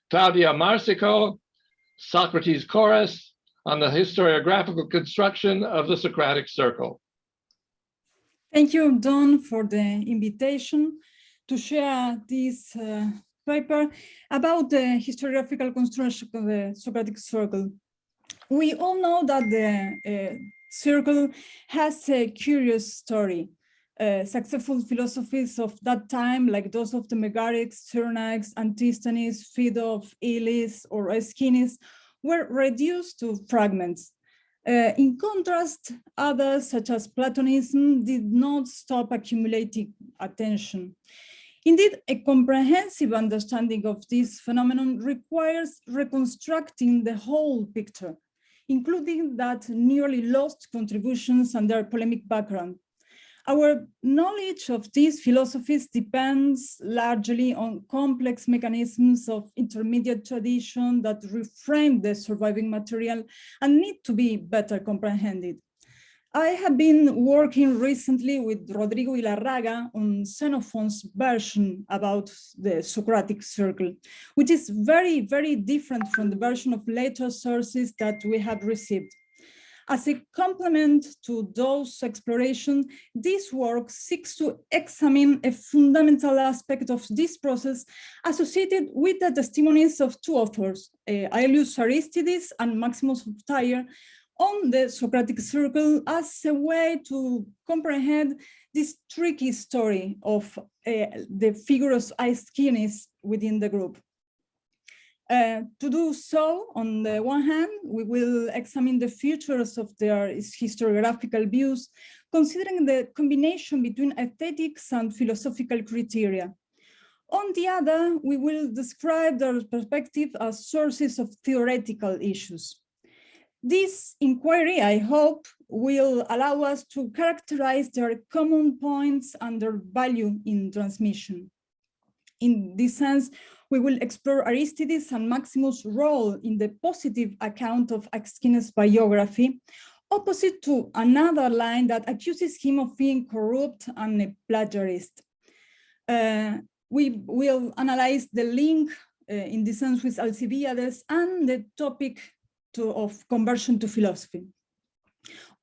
Claudia Mársico, Socrates Chorus, on the historiographical construction of the Socratic Circle. Thank you, Don, for the invitation to share this paper about the historiographical construction of the Socratic Circle. We all know that the circle has a curious story. Successful philosophies of that time, like those of the Megarics, Cyrenaics, Antisthenes, Phaedo of Aelius, or Aeschines, were reduced to fragments. In contrast, others, such as Platonism, did not stop accumulating attention. Indeed, a comprehensive understanding of this phenomenon requires reconstructing the whole picture, including that nearly lost contributions and their polemic background. Our knowledge of these philosophies depends largely on complex mechanisms of intermediate tradition that reframe the surviving material and need to be better comprehended. I have been working recently with Rodrigo Ilarraga on Xenophon's version about the Socratic Circle, which is very, very different from the version of later sources that we have received. As a complement to those explorations, this work seeks to examine a fundamental aspect of this process associated with the testimonies of two authors, Aelius Aristides and Maximus of Tyre, on the Socratic Circle as a way to comprehend this tricky story of the figure of Aeschines within the group. To do so, on the one hand, we will examine the features of their historiographical views, considering the combination between aesthetics and philosophical criteria. On the other, we will describe their perspective as sources of theoretical issues. This inquiry, I hope, will allow us to characterize their common points and their value in transmission. In this sense, we will explore Aristides and Maximus' role in the positive account of Aeschines' biography, opposite to another line that accuses him of being corrupt and a plagiarist. We will analyze the link in this sense with Alcibiades and the topic of conversion to philosophy.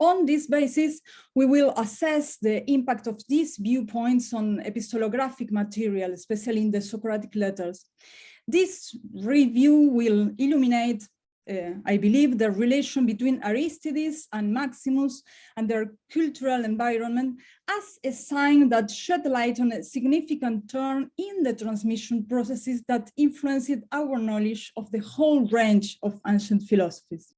On this basis, we will assess the impact of these viewpoints on epistolographic material, especially in the Socratic letters. This review will illuminate, I believe, the relation between Aristides and Maximus and their cultural environment as a sign that shed light on a significant turn in the transmission processes that influenced our knowledge of the whole range of ancient philosophies.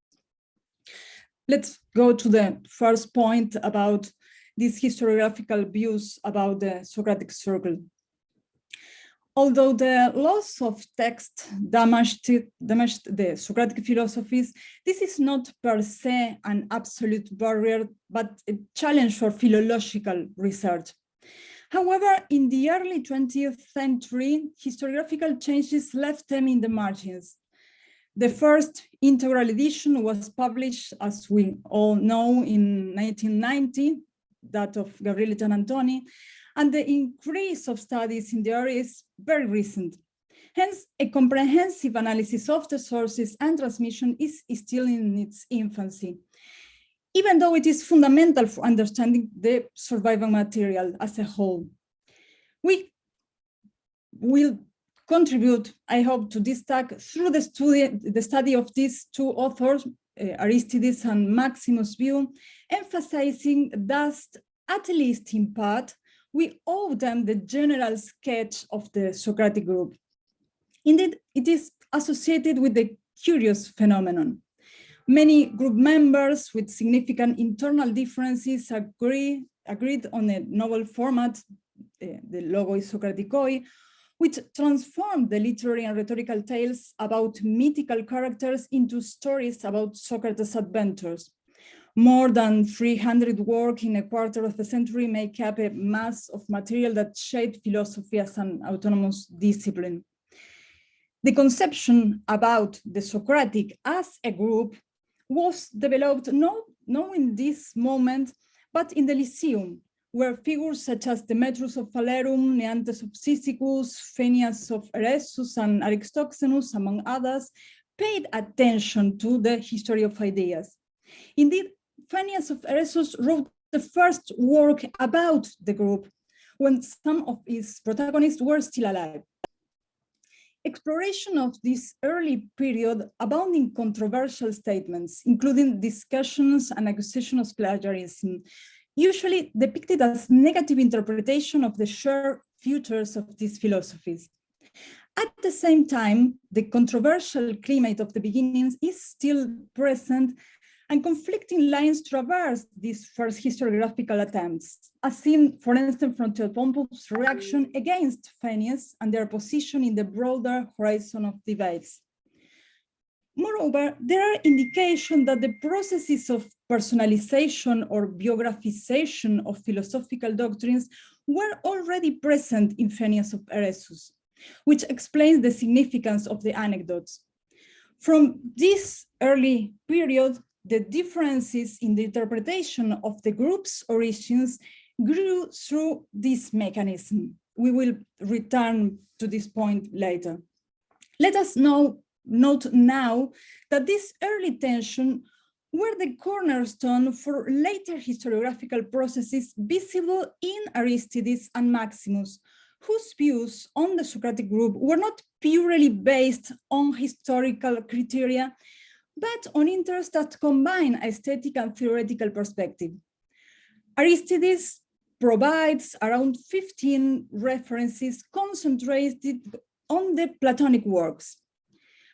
Let's go to the first point about these historiographical views about the Socratic Circle. Although the loss of text damaged the Socratic philosophies, this is not per se an absolute barrier, but a challenge for philological research. However, in the early 20th century, historiographical changes left them in the margins. The first integral edition was published, as we all know, in 1990, that of Gabriele Giannantoni, and the increase of studies in the area is very recent. Hence, a comprehensive analysis of the sources and transmission is still in its infancy, even though it is fundamental for understanding the surviving material as a whole. We will contribute, I hope, to this task through the study of these two authors, Aristides and Maximus' view, emphasizing that, at least in part, we owe them the general sketch of the Socratic group. Indeed, it is associated with the curious phenomenon. Many group members with significant internal differences agreed on a novel format, the Logoi Socraticoi, which transformed the literary and rhetorical tales about mythical characters into stories about Socrates' adventures. More than 300 works in a quarter of a century make up a mass of material that shaped philosophy as an autonomous discipline. The conception about the Socratic as a group was developed not in this moment, but in the Lyceum, where figures such as Demetrius of Phalerum, Neantes of Cyzicus, Phanias of Eresus, and Aristoxenus, among others, paid attention to the history of ideas. Indeed, Phanias of Eresus wrote the first work about the group when some of its protagonists were still alive. Exploration of this early period abound in controversial statements, including discussions and accusations of plagiarism, usually depicted as negative interpretation of the shared futures of these philosophies. At the same time, the controversial climate of the beginnings is still present, and conflicting lines traverse these first historiographical attempts, as seen, for instance, from Theopompus' reaction against Phanias and their position in the broader horizon of debates. Moreover, there are indications that the processes of personalization or biographization of philosophical doctrines were already present in Phanias of Eresus, which explains the significance of the anecdotes. From this early period, the differences in the interpretation of the group's origins grew through this mechanism. We will return to this point later. Let us note now that this early tension were the cornerstone for later historiographical processes visible in Aristides and Maximus, whose views on the Socratic group were not purely based on historical criteria, but on interests that combine aesthetic and theoretical perspective. Aristides provides around 15 references concentrated on the Platonic works,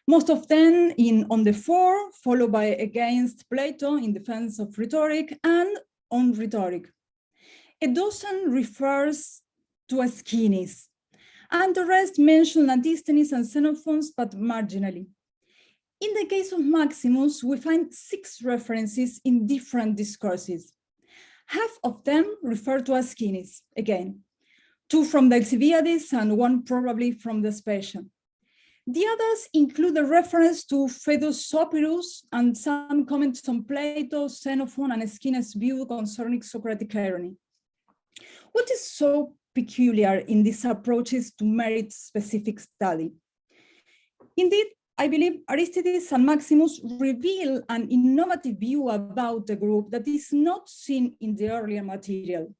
most of them on the four, followed by against Plato in defense of rhetoric and on rhetoric. A dozen refers to Aeschines, and the rest mention Antisthenes and Xenophon, but marginally. In the case of Maximus, we find 6 references in different discourses. Half of them refer to Aeschines, again, 2 from the Alcibiades and 1 probably from the Specia. The others include a reference to Phaedrus Sopirus and some comments on Plato, Xenophon, and Aeschines' view concerning Socratic irony. What is so peculiar in these approaches to merit-specific study? Indeed, I believe Aristides and Maximus reveal an innovative view about the group that is not seen in the earlier material.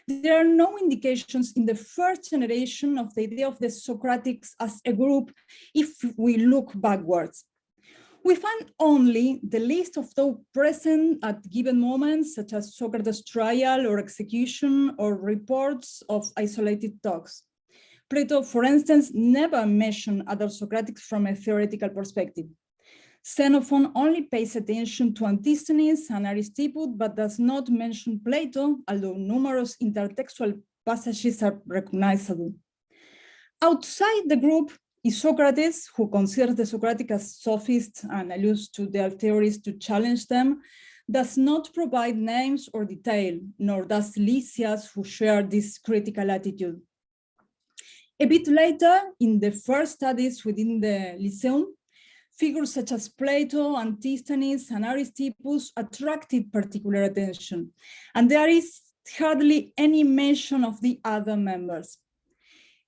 There are no indications in the first generation of the idea of the Socratics as a group if we look backwards. We find only the list of those present at given moments, such as Socrates' trial or execution, or reports of isolated talks. Plato, for instance, never mentioned other Socratics from a theoretical perspective. Xenophon only pays attention to Antisthenes and Aristippus, but does not mention Plato, although numerous intertextual passages are recognizable. Outside the group is Socrates, who considers the Socratic as sophists and alludes to their theories to challenge them, does not provide names or detail, nor does Lysias, who shared this critical attitude. A bit later, in the first studies within the Lyceum, figures such as Plato, Antisthenes, and Aristippus attracted particular attention, and there is hardly any mention of the other members.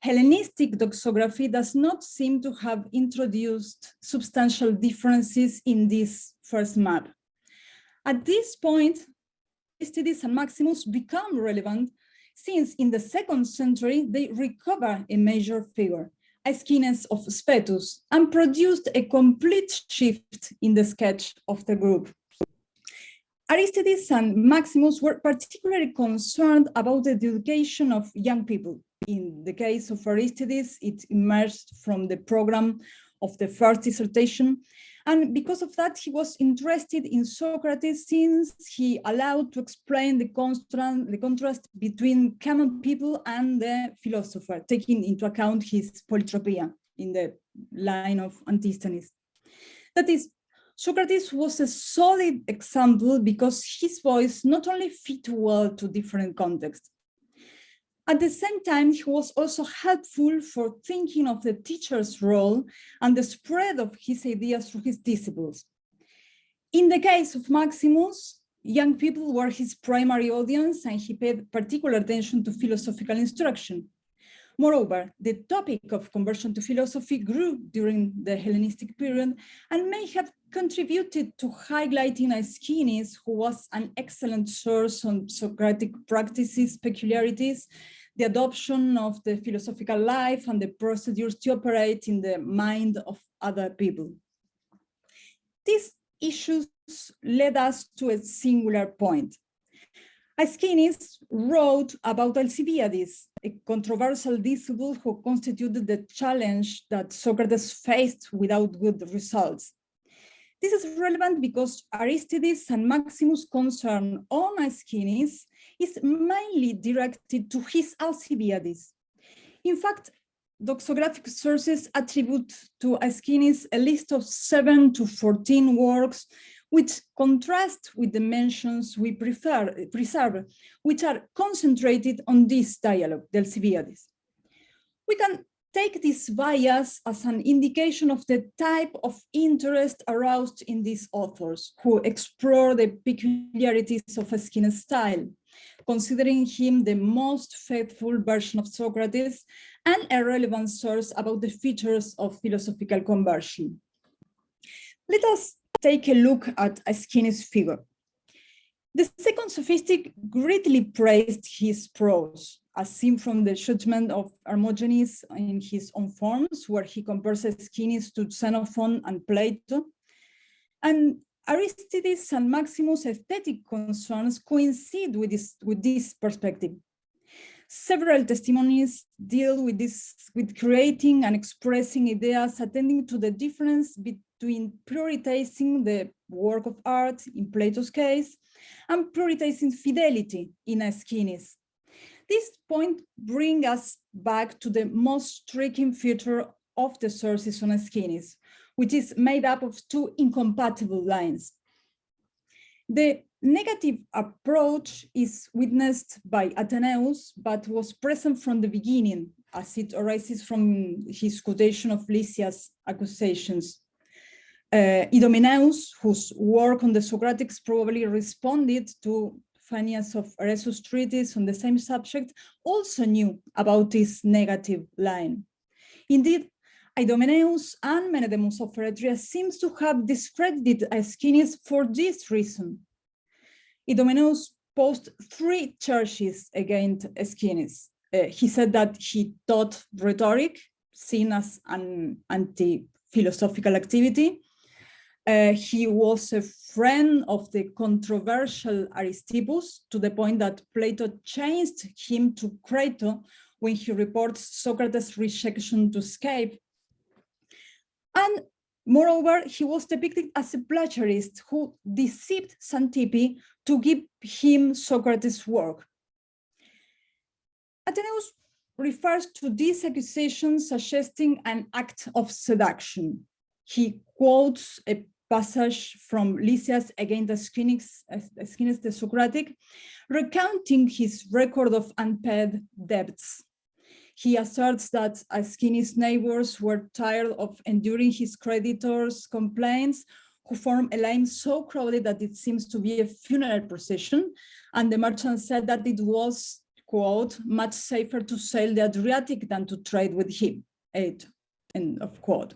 Hellenistic doxography does not seem to have introduced substantial differences in this first map. At this point, Aristides and Maximus become relevant since in the 2nd century, they recover a major figure, Aeschines of Sphaetus, and produced a complete shift in the sketch of the group. Aristides and Maximus were particularly concerned about the education of young people. In the case of Aristides, it emerged from the program of the first dissertation, and because of that, he was interested in Socrates since he allowed to explain the contrast between common people and the philosopher, taking into account his polytropia in the line of Antisthenes. That is, Socrates was a solid example because his voice not only fit well to different contexts. At the same time, he was also helpful for thinking of the teacher's role and the spread of his ideas through his disciples. In the case of Maximus, young people were his primary audience, and he paid particular attention to philosophical instruction. Moreover, the topic of conversion to philosophy grew during the Hellenistic period and may have contributed to highlighting Aeschines, who was an excellent source on Socratic practices, peculiarities, the adoption of the philosophical life, and the procedures to operate in the mind of other people. These issues led us to a singular point. Aeschines wrote about Alcibiades, a controversial disciple who constituted the challenge that Socrates faced without good results. This is relevant because Aristides and Maximus' concern on Aeschines is mainly directed to his Alcibiades. In fact, doxographic sources attribute to Aeschines a list of 7 to 14 works, which contrast with the mentions we preserve, which are concentrated on this dialogue, the Alcibiades. We can take this bias as an indication of the type of interest aroused in these authors, who explore the peculiarities of Aeschines' style, considering him the most faithful version of Socrates and a relevant source about the features of philosophical conversion. Let us take a look at Aeschines' figure. The second sophistic greatly praised his prose, as seen from the judgment of Hermogenes in his own forms, where he compares Aeschines to Xenophon and Plato. And Aristides and Maximus' aesthetic concerns coincide with this perspective. Several testimonies deal with creating and expressing ideas, attending to the difference between prioritizing the work of art, in Plato's case, and prioritizing fidelity in Aeschines. This point brings us back to the most striking feature of the sources on Aeschines, which is made up of 2 incompatible lines. The negative approach is witnessed by Athenaeus, but was present from the beginning, as it arises from his quotation of Lysias' accusations. Idomeneus, whose work on the Socratics probably responded to Phanias of Eresus' treatise on the same subject, also knew about this negative line. Indeed, Idomeneus and Menedemus of Eretria seems to have discredited Aeschines for this reason. Idomeneus posed 3 charges against Aeschines. He said that he taught rhetoric, seen as an anti-philosophical activity. He was a friend of the controversial Aristippus, to the point that Plato changed him to Crato when he reports Socrates' rejection to escape. And moreover, he was depicted as a plagiarist who deceived Xantippe to give him Socrates' work. Athenaeus refers to these accusations suggesting an act of seduction. He quotes a passage from Lysias against Aeschines the Socratic, recounting his record of unpaid debts. He asserts that Aeschines' neighbors were tired of enduring his creditors' complaints, who formed a line so crowded that it seems to be a funeral procession, and the merchant said that it was, quote, much safer to sail the Adriatic than to trade with him, end of quote.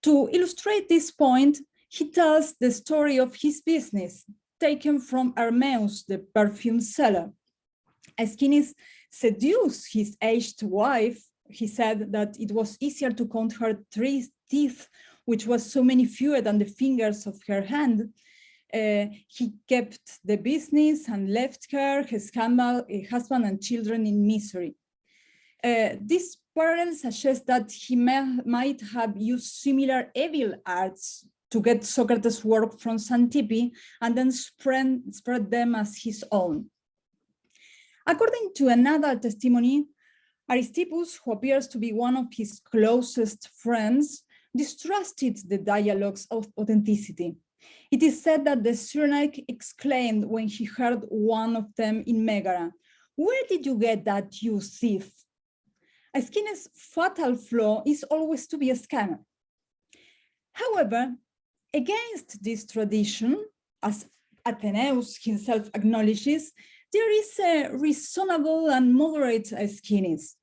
To illustrate this point, he tells the story of his business, taken from Hermeus, the perfume seller. Aeschines seduced his aged wife. He said that it was easier to count her 3 teeth, which was so many fewer than the fingers of her hand. He kept the business and left her, his husband and children in misery. This parallel suggests that he might have used similar evil arts to get Socrates' work from Xantippe and then spread them as his own. According to another testimony, Aristippus, who appears to be one of his closest friends, distrusted the dialogue's authenticity. It is said that the Cyrenaic exclaimed when he heard one of them in Megara, "Where did you get that, you thief?" Aeschines' fatal flaw is always to be a scammer. However, against this tradition, as Athenaeus himself acknowledges, there is a reasonable and moderate Aeschines.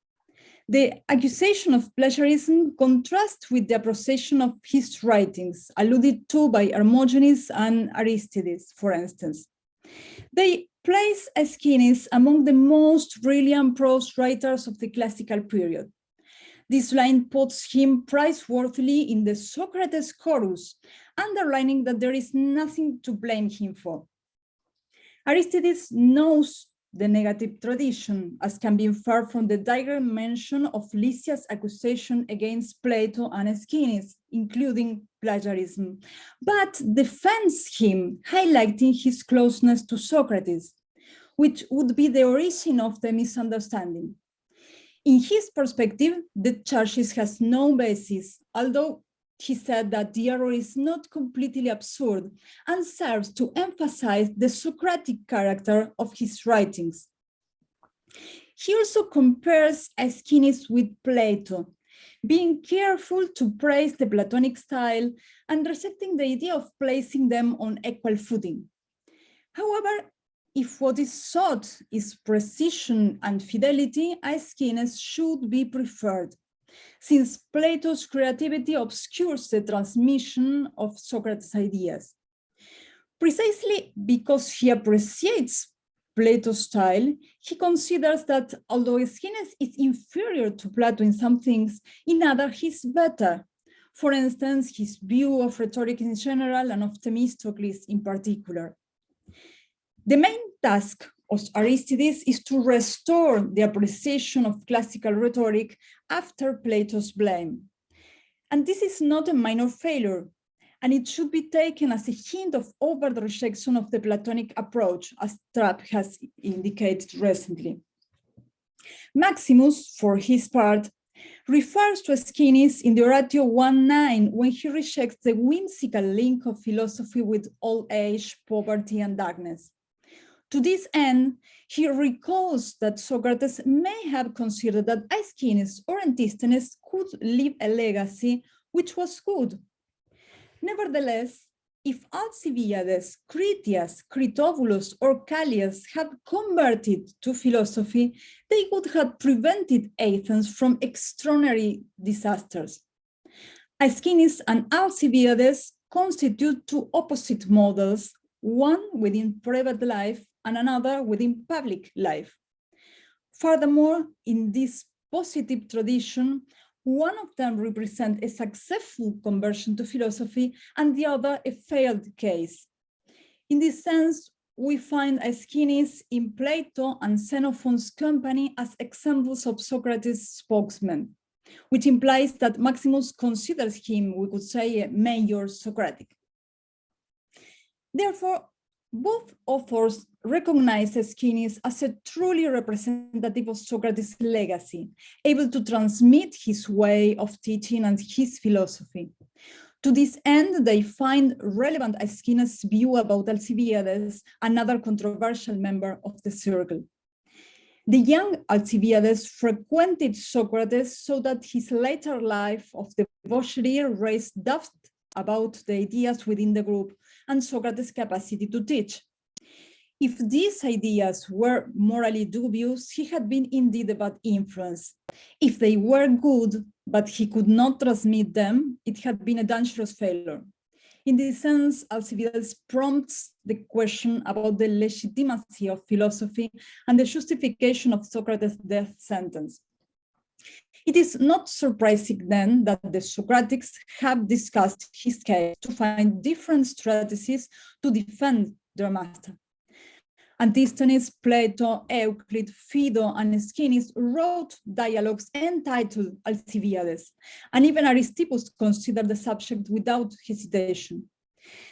The accusation of plagiarism contrasts with the appreciation of his writings, alluded to by Hermogenes and Aristides, for instance. They place Aeschines among the most brilliant prose writers of the classical period. This line puts him praiseworthily in the Socrates chorus, underlining that there is nothing to blame him for. Aristides knows the negative tradition, as can be inferred from the direct mention of Lysias' accusation against Plato and Aeschines, including plagiarism, but defends him, highlighting his closeness to Socrates, which would be the origin of the misunderstanding. In his perspective, the charge has no basis, although he said that the error is not completely absurd and serves to emphasize the Socratic character of his writings. He also compares Aeschines with Plato, being careful to praise the Platonic style and rejecting the idea of placing them on equal footing. However, if what is sought is precision and fidelity, Aeschines should be preferred, since Plato's creativity obscures the transmission of Socrates' ideas. Precisely because he appreciates Plato's style, he considers that although Aeschines is inferior to Plato in some things, in others he's better. For instance, his view of rhetoric in general and of Themistocles in particular. The main task of Aristides is to restore the appreciation of classical rhetoric after Plato's blame. And this is not a minor failure, and it should be taken as a hint of overt rejection of the Platonic approach, as Trapp has indicated recently. Maximus, for his part, refers to Aeschines in the Oratio 1.9 when he rejects the whimsical link of philosophy with old age, poverty, and darkness. To this end, he recalls that Socrates may have considered that Aeschines or Antisthenes could leave a legacy which was good. Nevertheless, if Alcibiades, Critias, Critobulus, or Callias had converted to philosophy, they would have prevented Athens from extraordinary disasters. Aeschines and Alcibiades constitute two opposite models, one within private life and another within public life. Furthermore, in this positive tradition, one of them represents a successful conversion to philosophy and the other a failed case. In this sense, we find Aeschines in Plato and Xenophon's company as examples of Socrates' spokesmen, which implies that Maximus considers him, we could say, a major Socratic. Therefore, both authors recognize Aeschines as a truly representative of Socrates' legacy, able to transmit his way of teaching and his philosophy. To this end, they find relevant Aeschines' view about Alcibiades, another controversial member of the circle. The young Alcibiades frequented Socrates so that his later life of debauchery raised doubt about the ideas within the group and Socrates' capacity to teach. If these ideas were morally dubious, he had been indeed a bad influence. If they were good, but he could not transmit them, it had been a dangerous failure. In this sense, Alcibiades prompts the question about the legitimacy of philosophy and the justification of Socrates' death sentence. It is not surprising then that the Socratics have discussed his case to find different strategies to defend their master. Antisthenes, Plato, Euclid, Phaedo, and Aeschines wrote dialogues entitled Alcibiades, and even Aristippus considered the subject without hesitation.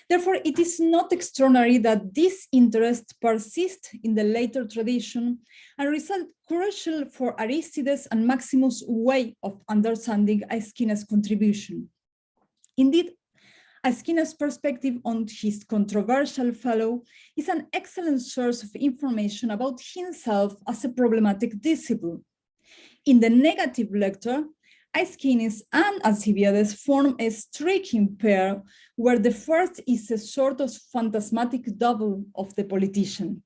Therefore, it is not extraordinary that this interest persists in the later tradition and result crucial for Aristides and Maximus' way of understanding Aeschines' contribution. Indeed, Aeschines' perspective on his controversial fellow is an excellent source of information about himself as a problematic disciple. In the negative lecture, Aeschines and Alcibiades form a striking pair where the first is a sort of phantasmatic double of the politician.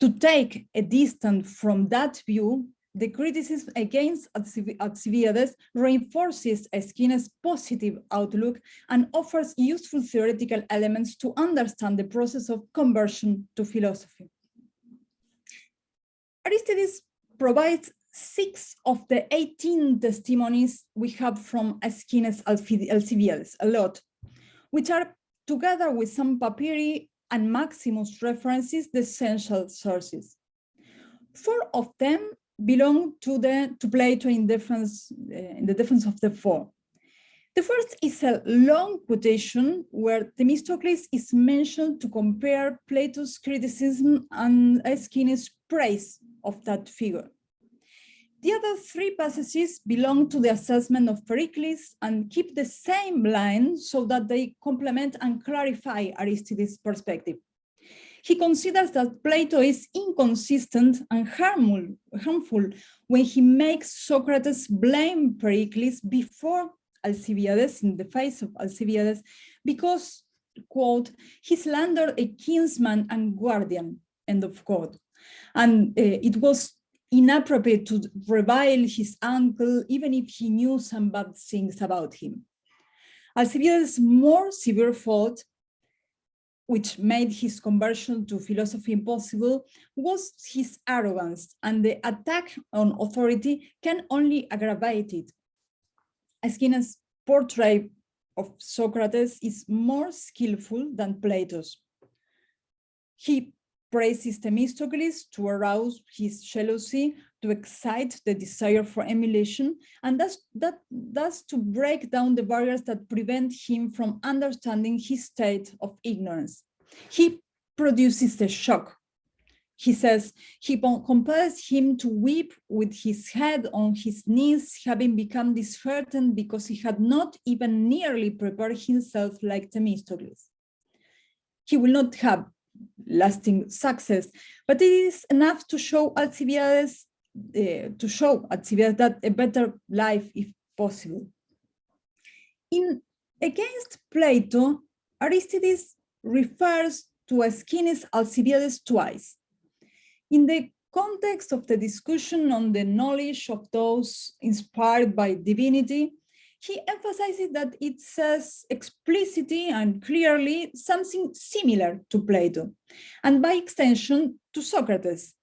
To take a distance from that view, the criticism against Alcibiades reinforces Aeschines' positive outlook and offers useful theoretical elements to understand the process of conversion to philosophy. Aristides provides 6 of the 18 testimonies we have from Aeschines Alcibiades, a lot, which are, together with some papyri and Maximus references, the essential sources. 4 of them belong to Plato in the defense of the 4. The first is a long quotation where Themistocles is mentioned to compare Plato's criticism and Aeschines' praise of that figure. The other 3 passages belong to the assessment of Pericles and keep the same line so that they complement and clarify Aristides' perspective. He considers that Plato is inconsistent and harmful when he makes Socrates blame Pericles before Alcibiades, in the face of Alcibiades, because, quote, he slandered a kinsman and guardian, end of quote. And it was inappropriate to revile his uncle, even if he knew some bad things about him. Alcibiades' more severe fault, which made his conversion to philosophy impossible, was his arrogance, and the attack on authority can only aggravate it. Aeschines' portrait of Socrates is more skillful than Plato's. He praises Themistocles to arouse his jealousy, to excite the desire for emulation, and thus to break down the barriers that prevent him from understanding his state of ignorance. He produces a shock. He says he compels him to weep with his head on his knees, having become disheartened because he had not even nearly prepared himself like Themistocles. He will not have lasting success, but it is enough to show Alcibiades that a better life is possible. Against Plato, Aristides refers to Aeschines Alcibiades twice. In the context of the discussion on the knowledge of those inspired by divinity, he emphasizes that it says explicitly and clearly something similar to Plato, and by extension to Socrates,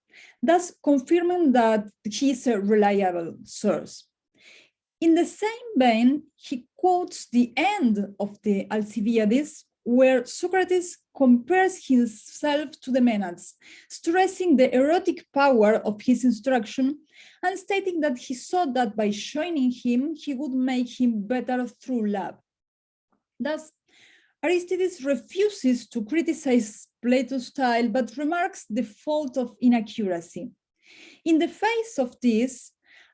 thus confirming that he is a reliable source. In the same vein, he quotes the end of the Alcibiades, where Socrates compares himself to the Maenads, stressing the erotic power of his instruction and stating that he thought that by joining him, he would make him better through love. Thus, Aristides refuses to criticize Plato's style, but remarks the fault of inaccuracy. In the face of this,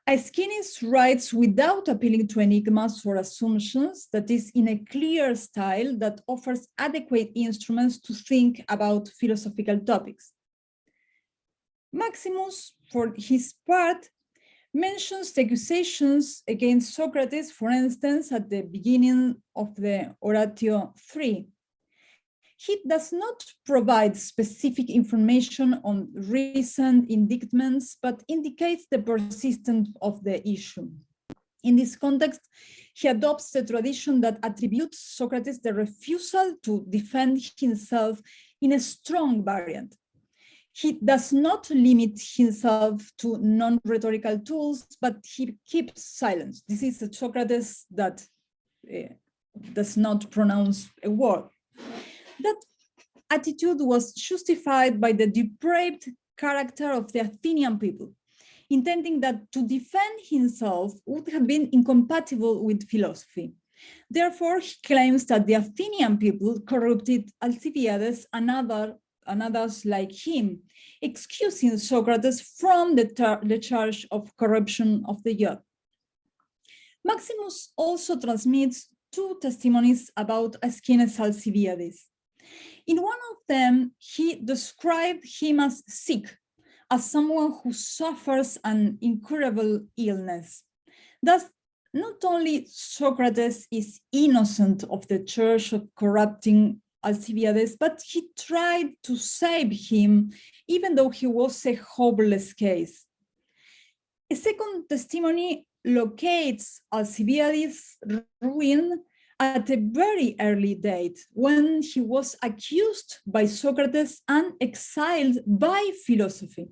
Aeschines writes without appealing to enigmas or assumptions, that is, in a clear style that offers adequate instruments to think about philosophical topics. Maximus, for his part, mentions the accusations against Socrates, for instance, at the beginning of the Oratio 3. He does not provide specific information on recent indictments, but indicates the persistence of the issue. In this context, he adopts the tradition that attributes Socrates the refusal to defend himself in a strong variant. He does not limit himself to non-rhetorical tools, but he keeps silence. This is a Socrates that does not pronounce a word. That attitude was justified by the depraved character of the Athenian people, intending that to defend himself would have been incompatible with philosophy. Therefore, he claims that the Athenian people corrupted Alcibiades and others like him, excusing Socrates from the charge of corruption of the youth. Maximus also transmits 2 testimonies about Aeschines Alcibiades. In one of them, he described him as sick, as someone who suffers an incurable illness. Thus, not only Socrates is innocent of the charge of corrupting Alcibiades, but he tried to save him, even though he was a hopeless case. A second testimony locates Alcibiades' ruin at a very early date, when he was accused by Socrates and exiled by philosophy.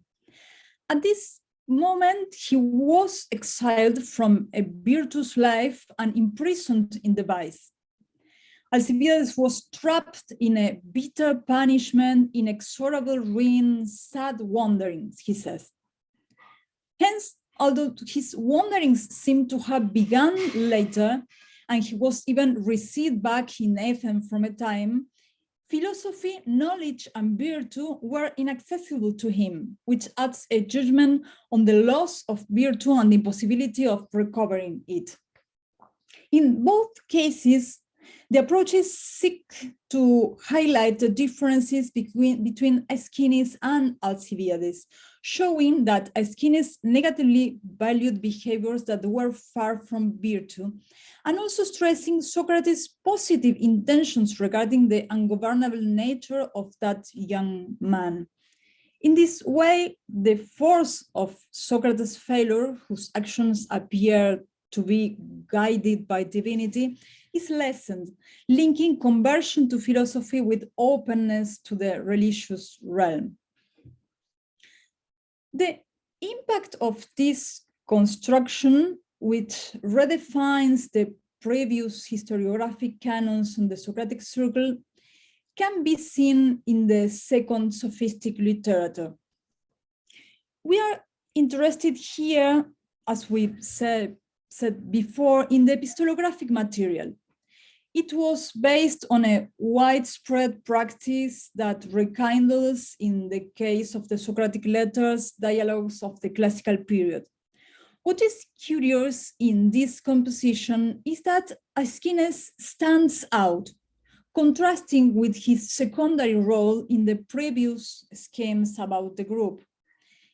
At this moment, he was exiled from a virtuous life and imprisoned in the vice. Alcibiades was trapped in a bitter punishment, inexorable ruin, sad wanderings, he says. Hence, although his wanderings seem to have begun later, and he was even received back in Athens from a time, philosophy, knowledge, and virtue were inaccessible to him, which adds a judgment on the loss of virtue and the impossibility of recovering it. In both cases, the approaches seek to highlight the differences between Aeschines and Alcibiades, showing that Aeschines negatively valued behaviors that were far from virtue, and also stressing Socrates' positive intentions regarding the ungovernable nature of that young man. In this way, the force of Socrates' failure, whose actions appear to be guided by divinity, is lessened, linking conversion to philosophy with openness to the religious realm. The impact of this construction, which redefines the previous historiographic canons on the Socratic Circle, can be seen in the second sophistic literature. We are interested here, as we said before, in the epistolographic material. It was based on a widespread practice that rekindles, in the case of the Socratic letters, dialogues of the classical period. What is curious in this composition is that Aeschines stands out, contrasting with his secondary role in the previous schemes about the group.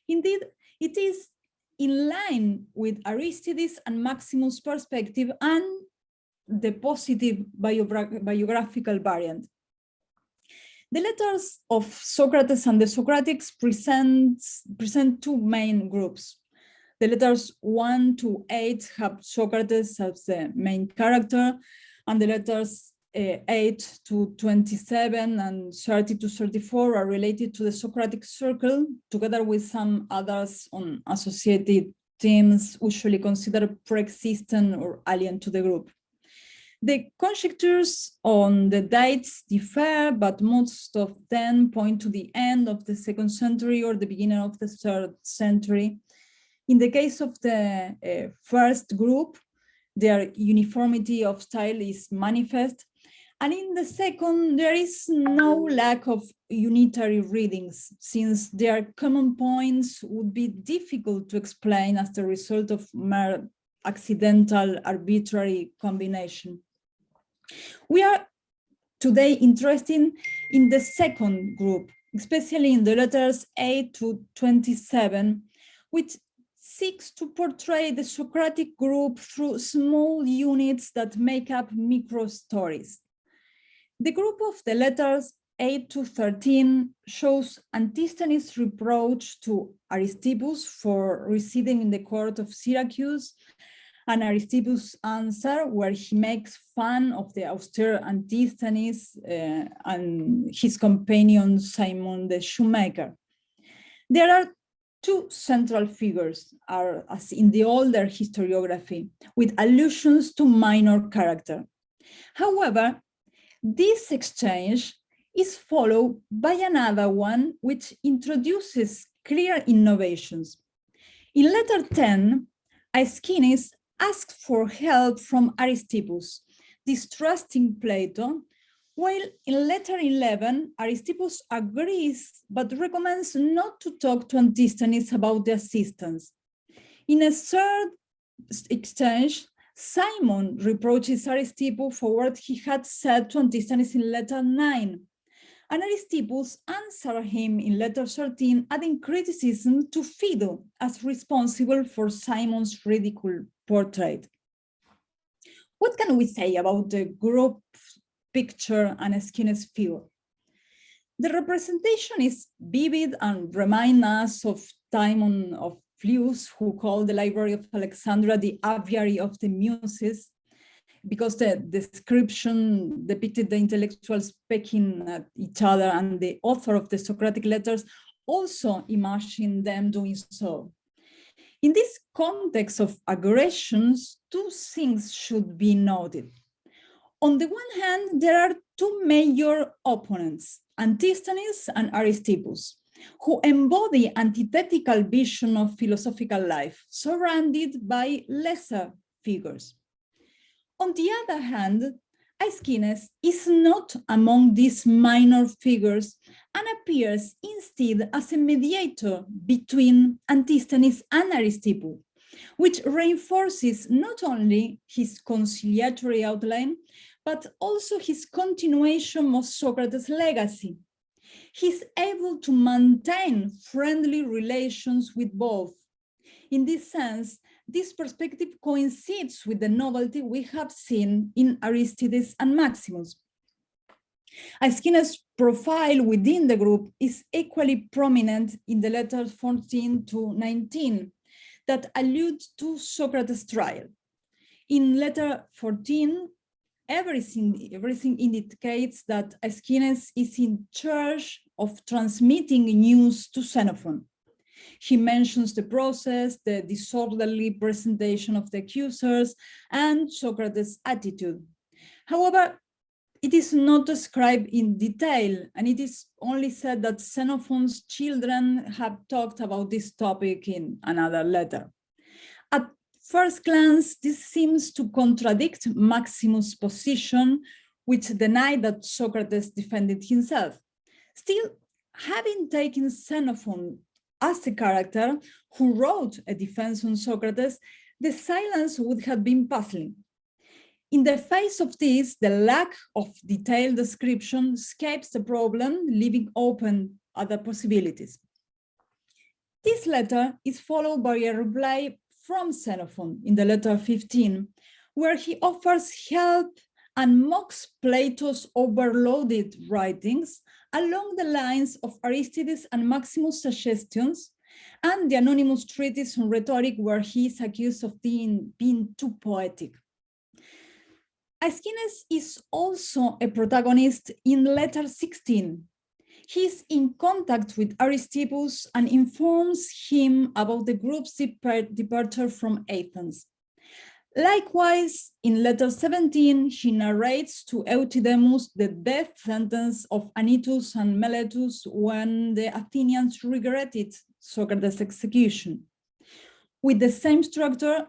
Indeed, it is in line with Aristides and Maximus' perspective and the positive biographical variant. The letters of Socrates and the Socratics present two main groups. The letters 1 to 8 have Socrates as the main character, and the letters 8 to 27 and 30 to 34 are related to the Socratic Circle, together with some others on associated themes usually considered pre-existent or alien to the group. The conjectures on the dates differ, but most of them point to the end of the 2nd century or the beginning of the 3rd century. In the case of the first group, their uniformity of style is manifest. And in the second, there is no lack of unitary readings, since their common points would be difficult to explain as the result of mere accidental, arbitrary combination. We are today interested in the second group, especially in the letters 8 to 27, which seeks to portray the Socratic group through small units that make up micro-stories. The group of the letters 8 to 13 shows Antisthenes' reproach to Aristippus for residing in the court of Syracuse, and Aristippus' answer, where he makes fun of the austere Antisthenes and his companion Simon the shoemaker. There are two central figures, as in the older historiography, with allusions to minor character. However, this exchange is followed by another one which introduces clear innovations. In letter 10, Aeschines asks for help from Aristippus, distrusting Plato, while in letter 11, Aristippus agrees but recommends not to talk to Antisthenes about the assistance. In a third exchange, Simon reproaches Aristippus for what he had said to Antisthenes in letter 9, and Aristippus answers him in letter 13, adding criticism to Phaedo as responsible for Simon's ridicule portrait. What can we say about the group picture and Aeschines figure? The representation is vivid and reminds us of Timon of Phlius, who called the Library of Alexandria the aviary of the Muses, because the description depicted the intellectuals pecking at each other, and the author of the Socratic letters also imagined them doing so. In this context of aggressions, two things should be noted. On the one hand, there are two major opponents, Antisthenes and Aristippus, who embody antithetical vision of philosophical life, surrounded by lesser figures. On the other hand, Aeschines is not among these minor figures and appears instead as a mediator between Antisthenes and Aristippus, which reinforces not only his conciliatory outline, but also his continuation of Socrates' legacy. He's able to maintain friendly relations with both. In this sense, this perspective coincides with the novelty we have seen in Aristides and Maximus. Aeschines' profile within the group is equally prominent in the letters 14 to 19 that allude to Socrates' trial. In letter 14, everything indicates that Aeschines is in charge of transmitting news to Xenophon. He mentions the process, the disorderly presentation of the accusers, and Socrates' attitude. However, it is not described in detail, and it is only said that Xenophon's children have talked about this topic in another letter. At first glance, this seems to contradict Maximus' position, which denied that Socrates defended himself. Still, having taken Xenophon as a character who wrote a defense on Socrates, the silence would have been puzzling. In the face of this, the lack of detailed description escapes the problem, leaving open other possibilities. This letter is followed by a reply from Xenophon in the letter 15, where he offers help and mocks Plato's overloaded writings along the lines of Aristides and Maximus' suggestions and the anonymous treatise on rhetoric, where he is accused of being too poetic. Aeschines is also a protagonist in letter 16. He is in contact with Aristippus and informs him about the group's departure from Athens. Likewise, in letter 17, he narrates to Euthydemus the death sentence of Anytus and Meletus when the Athenians regretted Socrates' execution. With the same structure,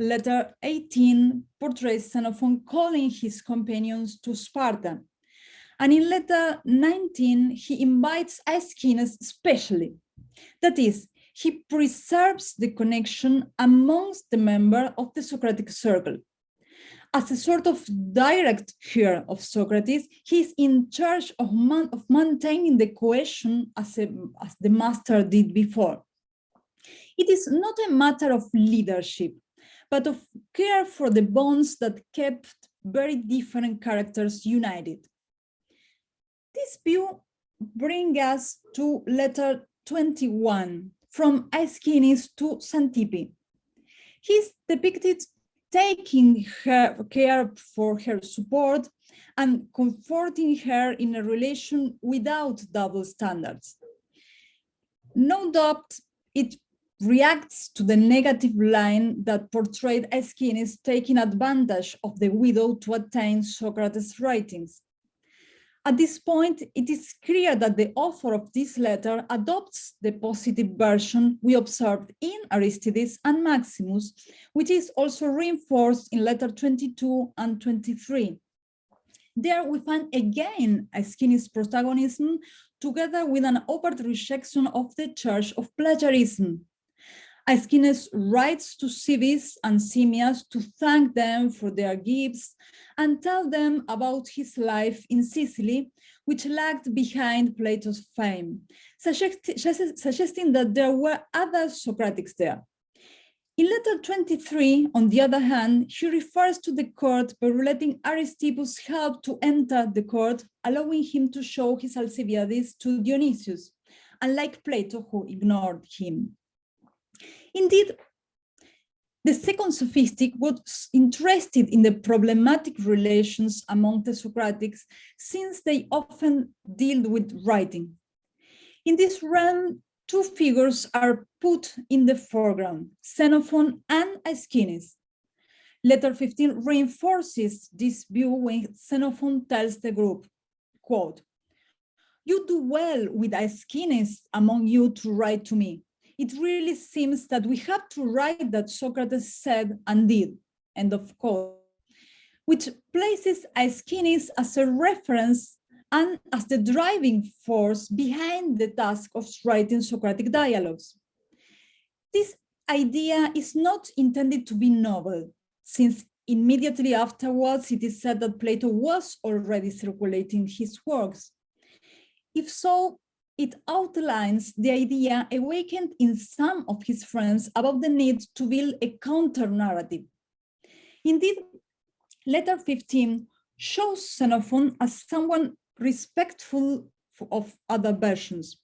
letter 18 portrays Xenophon calling his companions to Sparta. And in letter 19, he invites Aeschines especially. That is, he preserves the connection amongst the members of the Socratic Circle. As a sort of direct heir of Socrates, he is in charge of maintaining the cohesion as the master did before. It is not a matter of leadership, but of care for the bonds that kept very different characters united. This view brings us to letter 21, from Aeschines to Xantippe. He's depicted taking care for her support and comforting her in a relation without double standards. No doubt it reacts to the negative line that portrayed Aeschines taking advantage of the widow to attain Socrates' writings. At this point, it is clear that the author of this letter adopts the positive version we observed in Aristides and Maximus, which is also reinforced in letter 22 and 23. There we find again Aeschines' protagonism together with an overt rejection of the charge of plagiarism. Aeschines writes to Cebes and Simmias to thank them for their gifts and tell them about his life in Sicily, which lagged behind Plato's fame, suggesting that there were other Socratics there. In letter 23, on the other hand, he refers to the court by relating Aristippus' help to enter the court, allowing him to show his Alcibiades to Dionysius, unlike Plato, who ignored him. Indeed, the second sophistic was interested in the problematic relations among the Socratics, since they often deal with writing. In this realm, two figures are put in the foreground, Xenophon and Aeschines. Letter 15 reinforces this view when Xenophon tells the group, quote, "You do well with Aeschines among you to write to me. It really seems that we have to write that Socrates said and did," end of quote, which places Aeschines as a reference and as the driving force behind the task of writing Socratic dialogues. This idea is not intended to be novel, since immediately afterwards it is said that Plato was already circulating his works. If so, it outlines the idea awakened in some of his friends about the need to build a counter-narrative. Indeed, letter 15 shows Xenophon as someone respectful of other versions.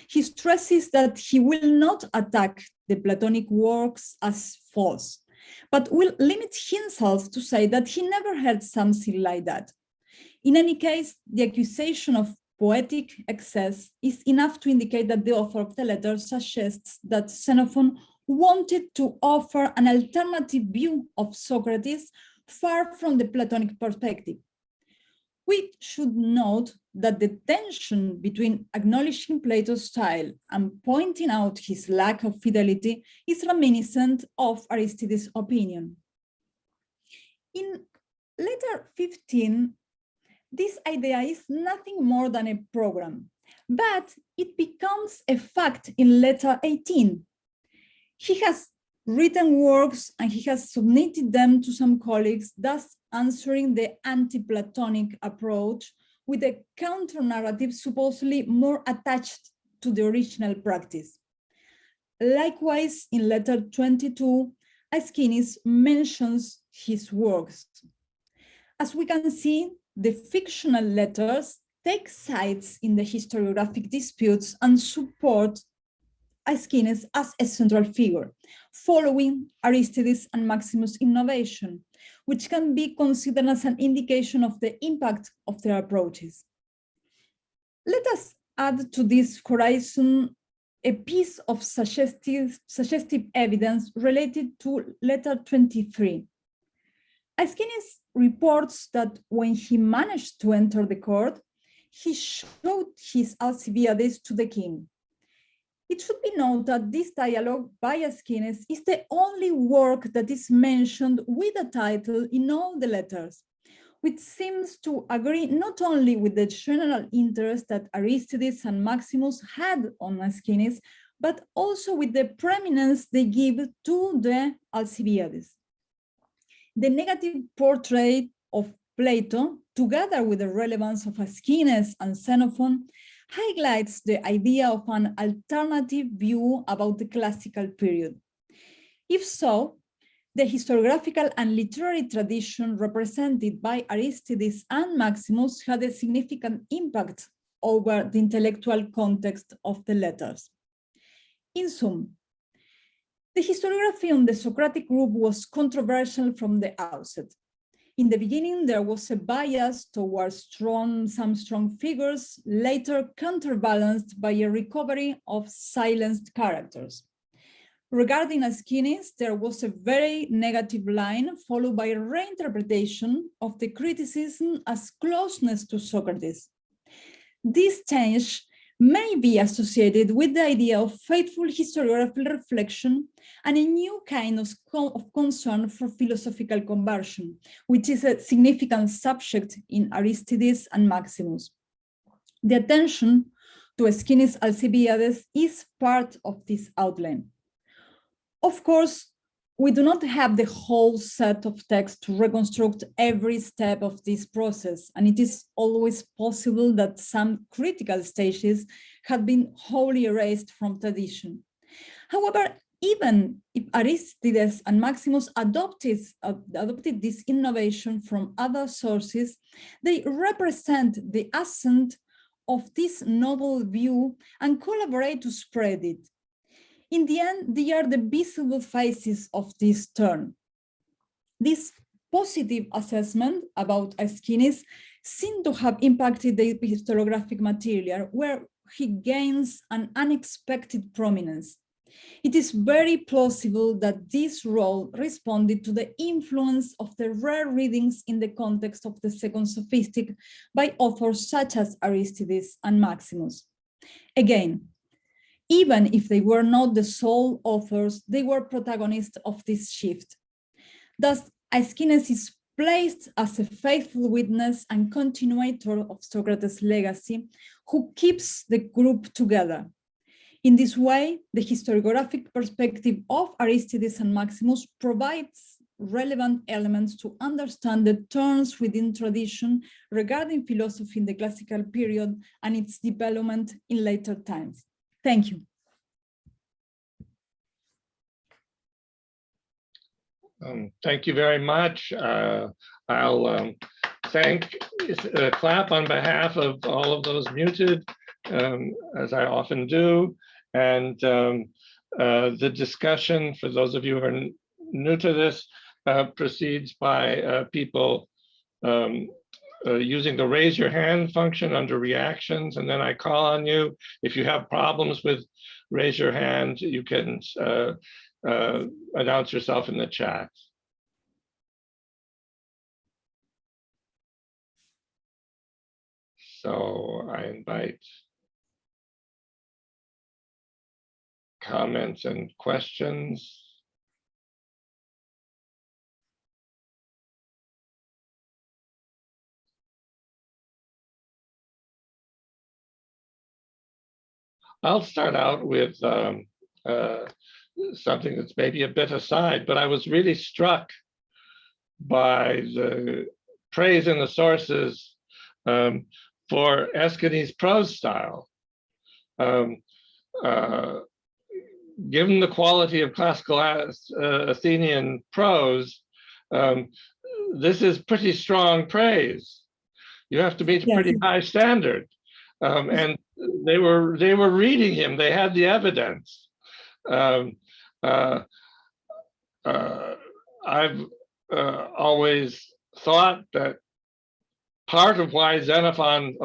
He stresses that he will not attack the Platonic works as false, but will limit himself to say that he never heard something like that. In any case, the accusation of poetic excess is enough to indicate that the author of the letter suggests that Xenophon wanted to offer an alternative view of Socrates far from the Platonic perspective. We should note that the tension between acknowledging Plato's style and pointing out his lack of fidelity is reminiscent of Aristides' opinion. In letter 15, this idea is nothing more than a program, but it becomes a fact in letter 18. He has written works and he has submitted them to some colleagues, thus answering the anti-Platonic approach with a counter-narrative supposedly more attached to the original practice. Likewise, in letter 22, Aeschines mentions his works. As we can see, the fictional letters take sides in the historiographic disputes and support Aeschines as a central figure, following Aristides and Maximus' innovation, which can be considered as an indication of the impact of their approaches. Let us add to this horizon a piece of suggestive evidence related to letter 23. Aeschines reports that when he managed to enter the court, he showed his Alcibiades to the king. It should be noted that this dialogue by Aeschines is the only work that is mentioned with a title in all the letters, which seems to agree not only with the general interest that Aristides and Maximus had on Aeschines, but also with the preeminence they give to the Alcibiades. The negative portrait of Plato, together with the relevance of Aeschines and Xenophon, highlights the idea of an alternative view about the classical period. If so, the historiographical and literary tradition represented by Aristides and Maximus had a significant impact over the intellectual context of the letters. In sum, the historiography on the Socratic group was controversial from the outset. In the beginning, there was a bias towards some strong figures, later counterbalanced by a recovery of silenced characters. Regarding Aeschines, there was a very negative line followed by a reinterpretation of the criticism as closeness to Socrates. This change may be associated with the idea of faithful historiographical reflection and a new kind of concern for philosophical conversion, which is a significant subject in Aristides and Maximus. The attention to Aeschines' Alcibiades is part of this outline. Of course, we do not have the whole set of text to reconstruct every step of this process, and it is always possible that some critical stages have been wholly erased from tradition. However, even if Aristides and Maximus adopted this innovation from other sources, they represent the ascent of this novel view and collaborate to spread it. In the end, they are the visible faces of this turn. This positive assessment about Aeschines seemed to have impacted the epistolographic material, where he gains an unexpected prominence. It is very plausible that this role responded to the influence of the rare readings in the context of the Second Sophistic by authors such as Aristides and Maximus. Again, even if they were not the sole authors, they were protagonists of this shift. Thus, Aeschines is placed as a faithful witness and continuator of Socrates' legacy, who keeps the group together. In this way, the historiographic perspective of Aristides and Maximus provides relevant elements to understand the turns within tradition regarding philosophy in the classical period and its development in later times. Thank you. Thank you very much. I'll clap on behalf of all of those muted, as I often do. And the discussion, for those of you who are new to this, proceeds by people using the raise your hand function under reactions. And then I call on you. If you have problems with raise your hand, you can announce yourself in the chat. So I invite comments and questions. I'll start out with something that's maybe a bit aside, but I was really struck by the praise in the sources for Aeschines' prose style. Given the quality of classical Athenian prose, this is pretty strong praise. You have to meet a pretty high standard. And they were reading him. They had the evidence. I've always thought that part of why Xenophon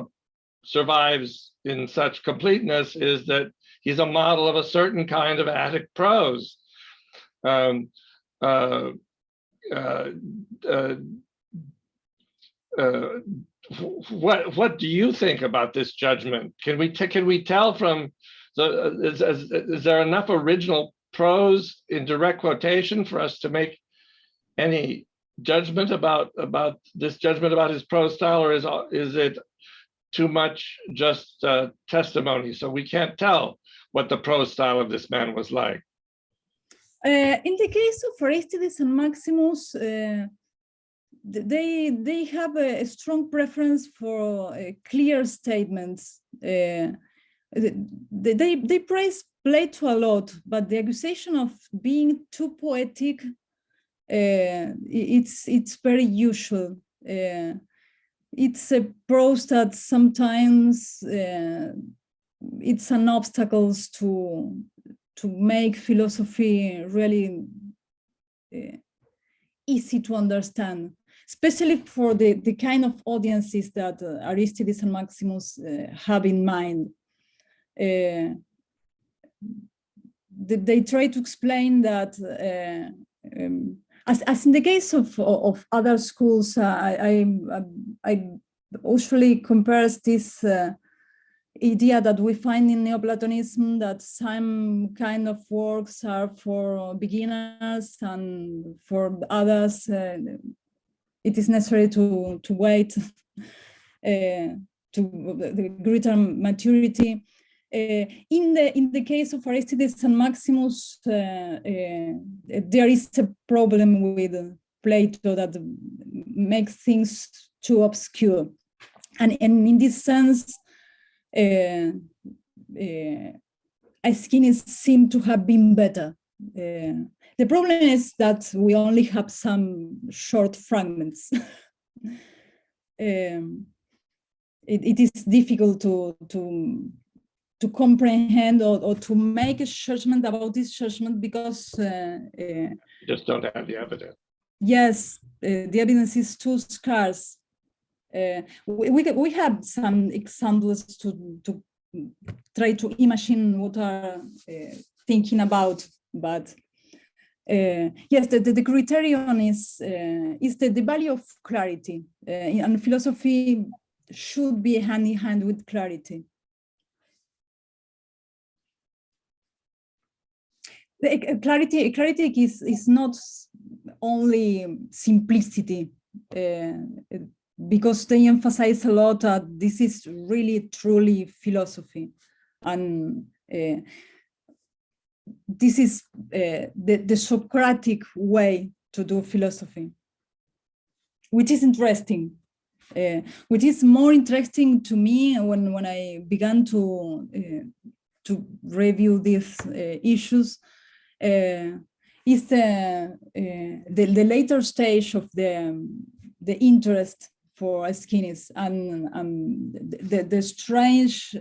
survives in such completeness is that he's a model of a certain kind of Attic prose. What do you think about this judgment? Can we tell from is there enough original prose in direct quotation for us to make any judgment about this judgment about his prose style, or is it too much just testimony, so we can't tell what the prose style of this man was like? In the case of Aristides and Maximus, they have a strong preference for clear statements. They praise Plato a lot, but the accusation of being too poetic, it's very usual. It's a prose that sometimes it's an obstacle to make philosophy really easy to understand, especially for the kind of audiences that Aristides and Maximus have in mind. They try to explain that, as in the case of other schools, I usually compare this idea that we find in Neoplatonism, that some kind of works are for beginners and for others it is necessary to wait to the greater maturity. In the case of Aristides and Maximus, there is a problem with Plato that makes things too obscure, and in this sense, Aeschines seemed to have been better The problem is that we only have some short fragments. It is difficult to comprehend or to make a judgment about this judgment because You just don't have the evidence. yes, the evidence is too scarce. We have some examples to try to imagine what are thinking about, but yes, the criterion is the value of clarity, and philosophy should be hand in hand with clarity. Clarity is not only simplicity, because they emphasize a lot that this is really truly philosophy, and this is the Socratic way to do philosophy, which is interesting, which is more interesting to me when I began to review these issues. Is the later stage of the interest for Aeschines and the strange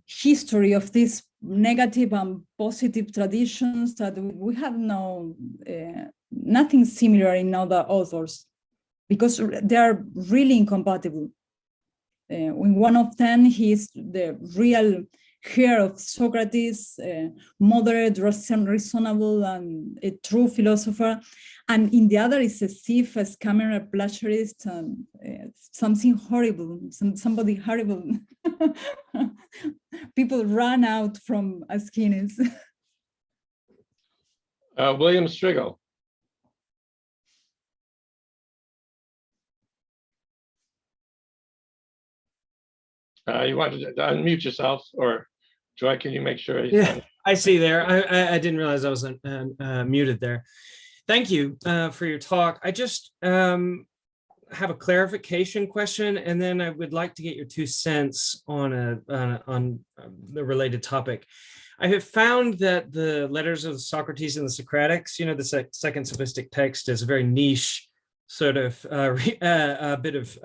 history of these negative and positive traditions that we have nothing similar in other authors, because they are really incompatible. In one of them, he is the real heir of Socrates, moderate, reasonable, and a true philosopher. And in the other is a thief, a scammer, a plagiarist, and something horrible, somebody horrible. People run out from Aeschines. William Strigo. You want to unmute yourself, or Joy, can you make sure? Yeah, I see there. I didn't realize I was muted there. Thank you for your talk. I just have a clarification question, and then I would like to get your 2 cents on the related topic. I have found that the letters of Socrates and the Socratics, the second sophistic text, is a very niche sort of a bit of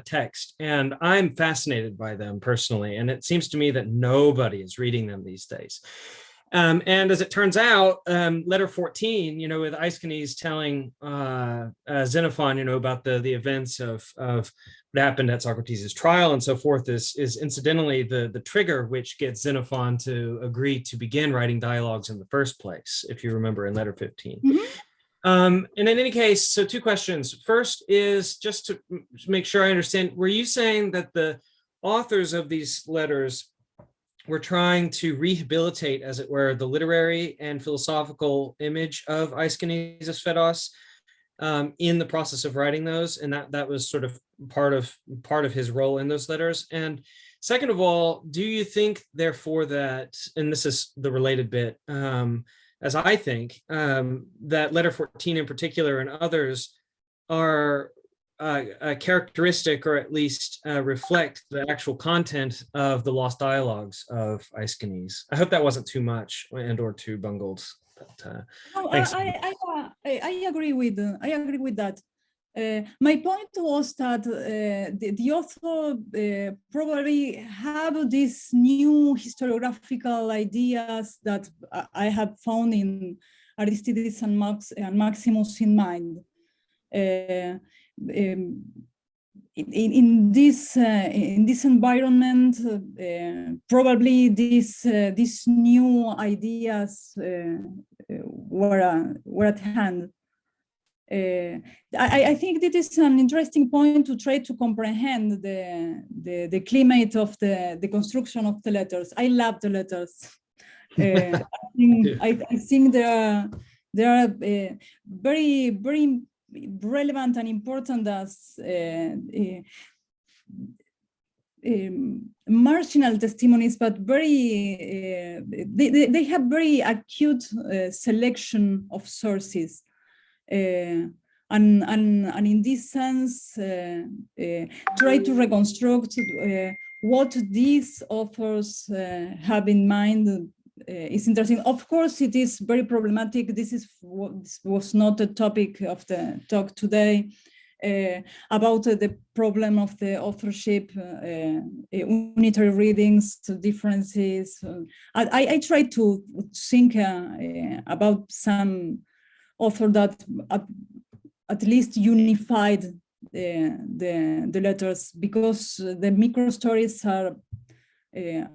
text, and I'm fascinated by them personally, and it seems to me that nobody is reading them these days. And as it turns out, letter 14, with Aeschines telling Xenophon, about the events of what happened at Socrates' trial and so forth, is incidentally the trigger which gets Xenophon to agree to begin writing dialogues in the first place, if you remember in letter 15. Mm-hmm. And in any case, so 2 questions. First is just to make sure I understand, were you saying that the authors of these letters were trying to rehabilitate, as it were, the literary and philosophical image of Aeschines as Phaedos in the process of writing those, and that was sort of part of his role in those letters? And second of all, do you think, therefore, that, and this is the related bit, as I think, that letter 14 in particular and others are a characteristic, or at least reflect the actual content of the lost dialogues of Aeschines? I hope that wasn't too much and or too bungled. But, no, I agree with that. My point was that the author probably have these new historiographical ideas that I have found in Aristides and Maximus in mind. In this environment, probably these new ideas were at hand. I think this is an interesting point to try to comprehend the climate of the construction of the letters. I love the letters. I think they are very, very relevant and important as marginal testimonies, but very they have very acute selection of sources, and in this sense try to reconstruct what these authors have in mind is interesting. Of course, it is very problematic. This was not the topic of the talk today. About the problem of the authorship, unitary readings, differences. I try to think about some author that at least unified the letters, because the micro stories are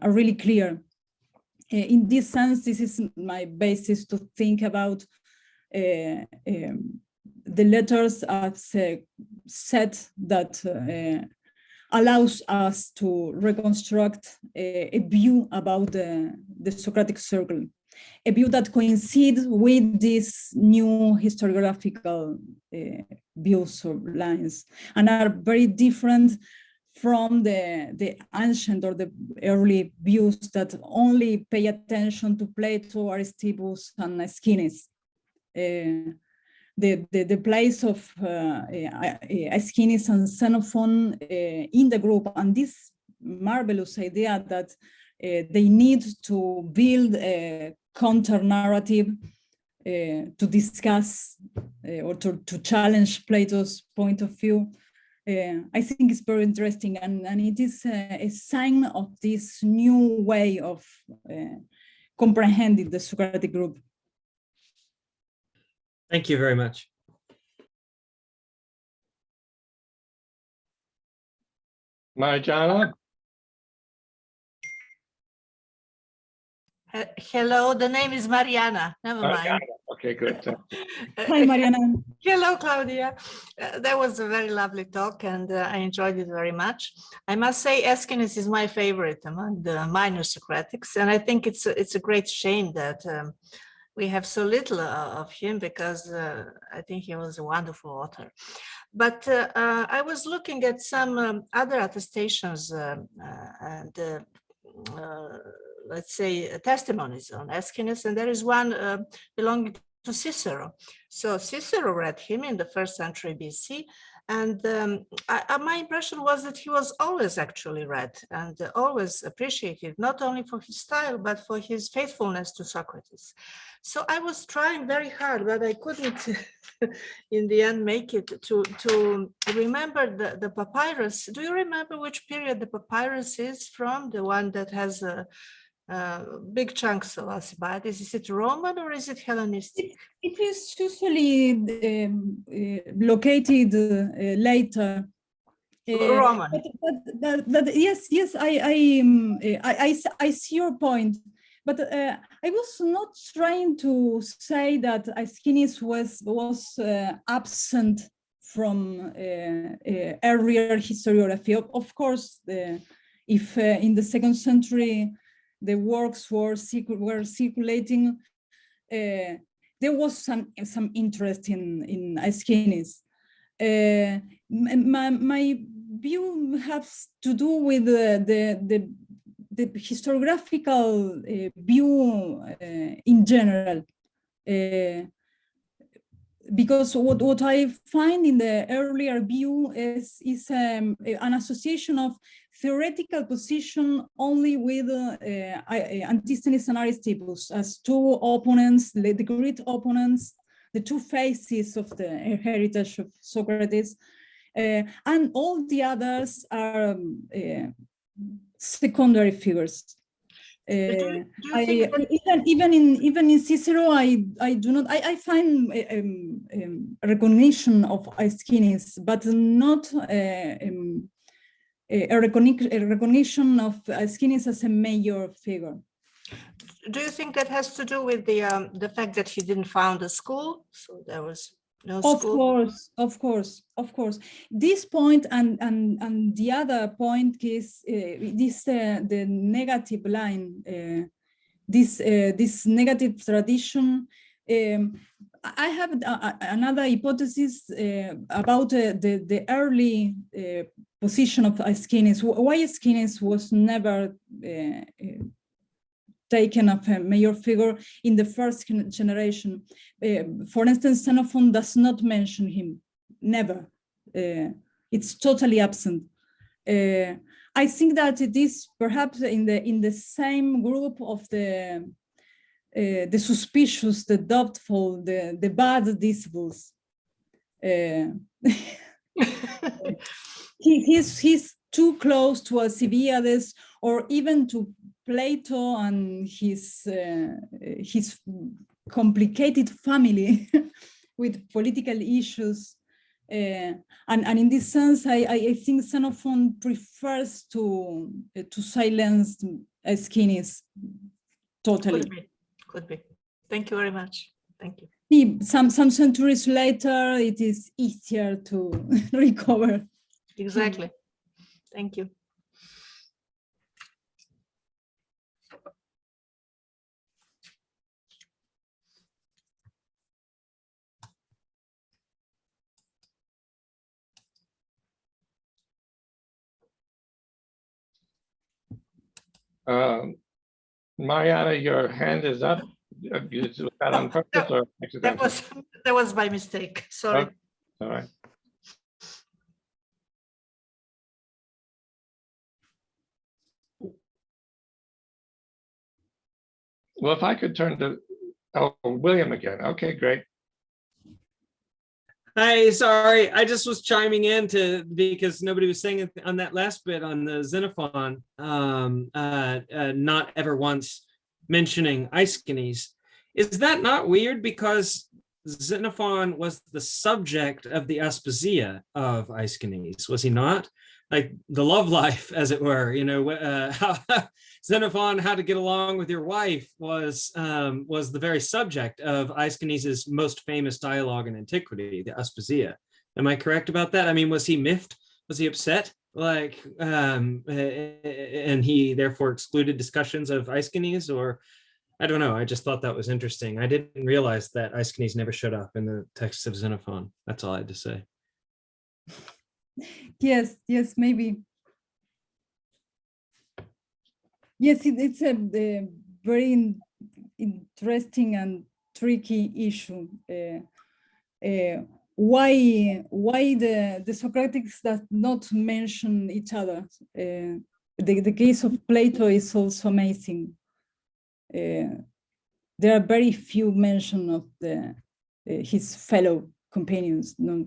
really clear. In this sense, this is my basis to think about the letters as a set that allows us to reconstruct a view about the Socratic Circle, a view that coincides with these new historiographical views or lines, and are very different from the ancient or the early views that only pay attention to Plato, Aristides, and Aeschines. The place of Aeschines and Xenophon in the group, and this marvelous idea that they need to build a counter-narrative to discuss or to challenge Plato's point of view. I think it's very interesting, and it is a sign of this new way of comprehending the Socratic group. Thank you very much. Mariana? Hello, the name is Mariana. Never mind. Okay, good. Hi, Mariana. Hello, Claudia. That was a very lovely talk, and I enjoyed it very much. I must say, Aeschines is my favorite among the minor Socratics, and I think it's a great shame that we have so little of him, because I think he was a wonderful author. But I was looking at some other attestations and let's say testimonies on Aeschines, and there is one belonging to Cicero. So Cicero read him in the 1st century BC, and my impression was that he was always actually read and always appreciated, not only for his style, but for his faithfulness to Socrates. So I was trying very hard, but I couldn't in the end make it to remember the papyrus. Do you remember which period the papyrus is from? The one that has big chunks of Alcibiades. Is it Roman or is it Hellenistic? It is usually located later. Roman. But yes, I see your point. But I was not trying to say that Aeschines was absent from earlier historiography. Of course, if in the 2nd century the works were circulating, there was some interest in Aeschines. My view has to do with the historiographical view in general, because what I find in the earlier view is an association of theoretical position only with Antisthenes and Aristides as two opponents, the great opponents, the two faces of the heritage of Socrates, and all the others are secondary figures. Even in Cicero, I do not. I find recognition of Aeschines, but not a recognition of Aeschines as a major figure. Do you think that has to do with the fact that he didn't found a school? So there was no school? Of course. This point and the other point is the negative line, this negative tradition. I have another hypothesis about the early position of Aeschines. Why Aeschines was never taken of a major figure in the 1st generation. For instance, Xenophon does not mention him, never. It's totally absent. I think that it is perhaps in the same group of the the suspicious, the doubtful, the bad disciples. He's too close to Alcibiades or even to Plato and his complicated family with political issues. And in this sense, I think Xenophon prefers to silence Aeschines totally. Could be. Thank you very much. Thank you. Some centuries later, it is easier to recover. Exactly. Thank you. Mariana, your hand is up. Was that on purpose or accidental? That was by mistake. Sorry. Oh, all right. Well, if I could turn to William again. Okay, great. Hi, sorry, I just was chiming in because nobody was saying it on that last bit on the Xenophon, not ever once mentioning Aeschines. Is that not weird? Because Xenophon was the subject of the Aspasia of Aeschines, was he not? Like the love life, as it were, Xenophon, how to get along with your wife was the very subject of Aeschines' most famous dialogue in antiquity, the Aspasia. Am I correct about that? I mean, was he miffed? Was he upset? And he therefore excluded discussions of Aeschines, or I don't know. I just thought that was interesting. I didn't realize that Aeschines never showed up in the texts of Xenophon. That's all I had to say. Yes, maybe. Yes, it's a very interesting and tricky issue. Why the Socratics does not mention each other? The case of Plato is also amazing. There are very few mention of his fellow companions. No.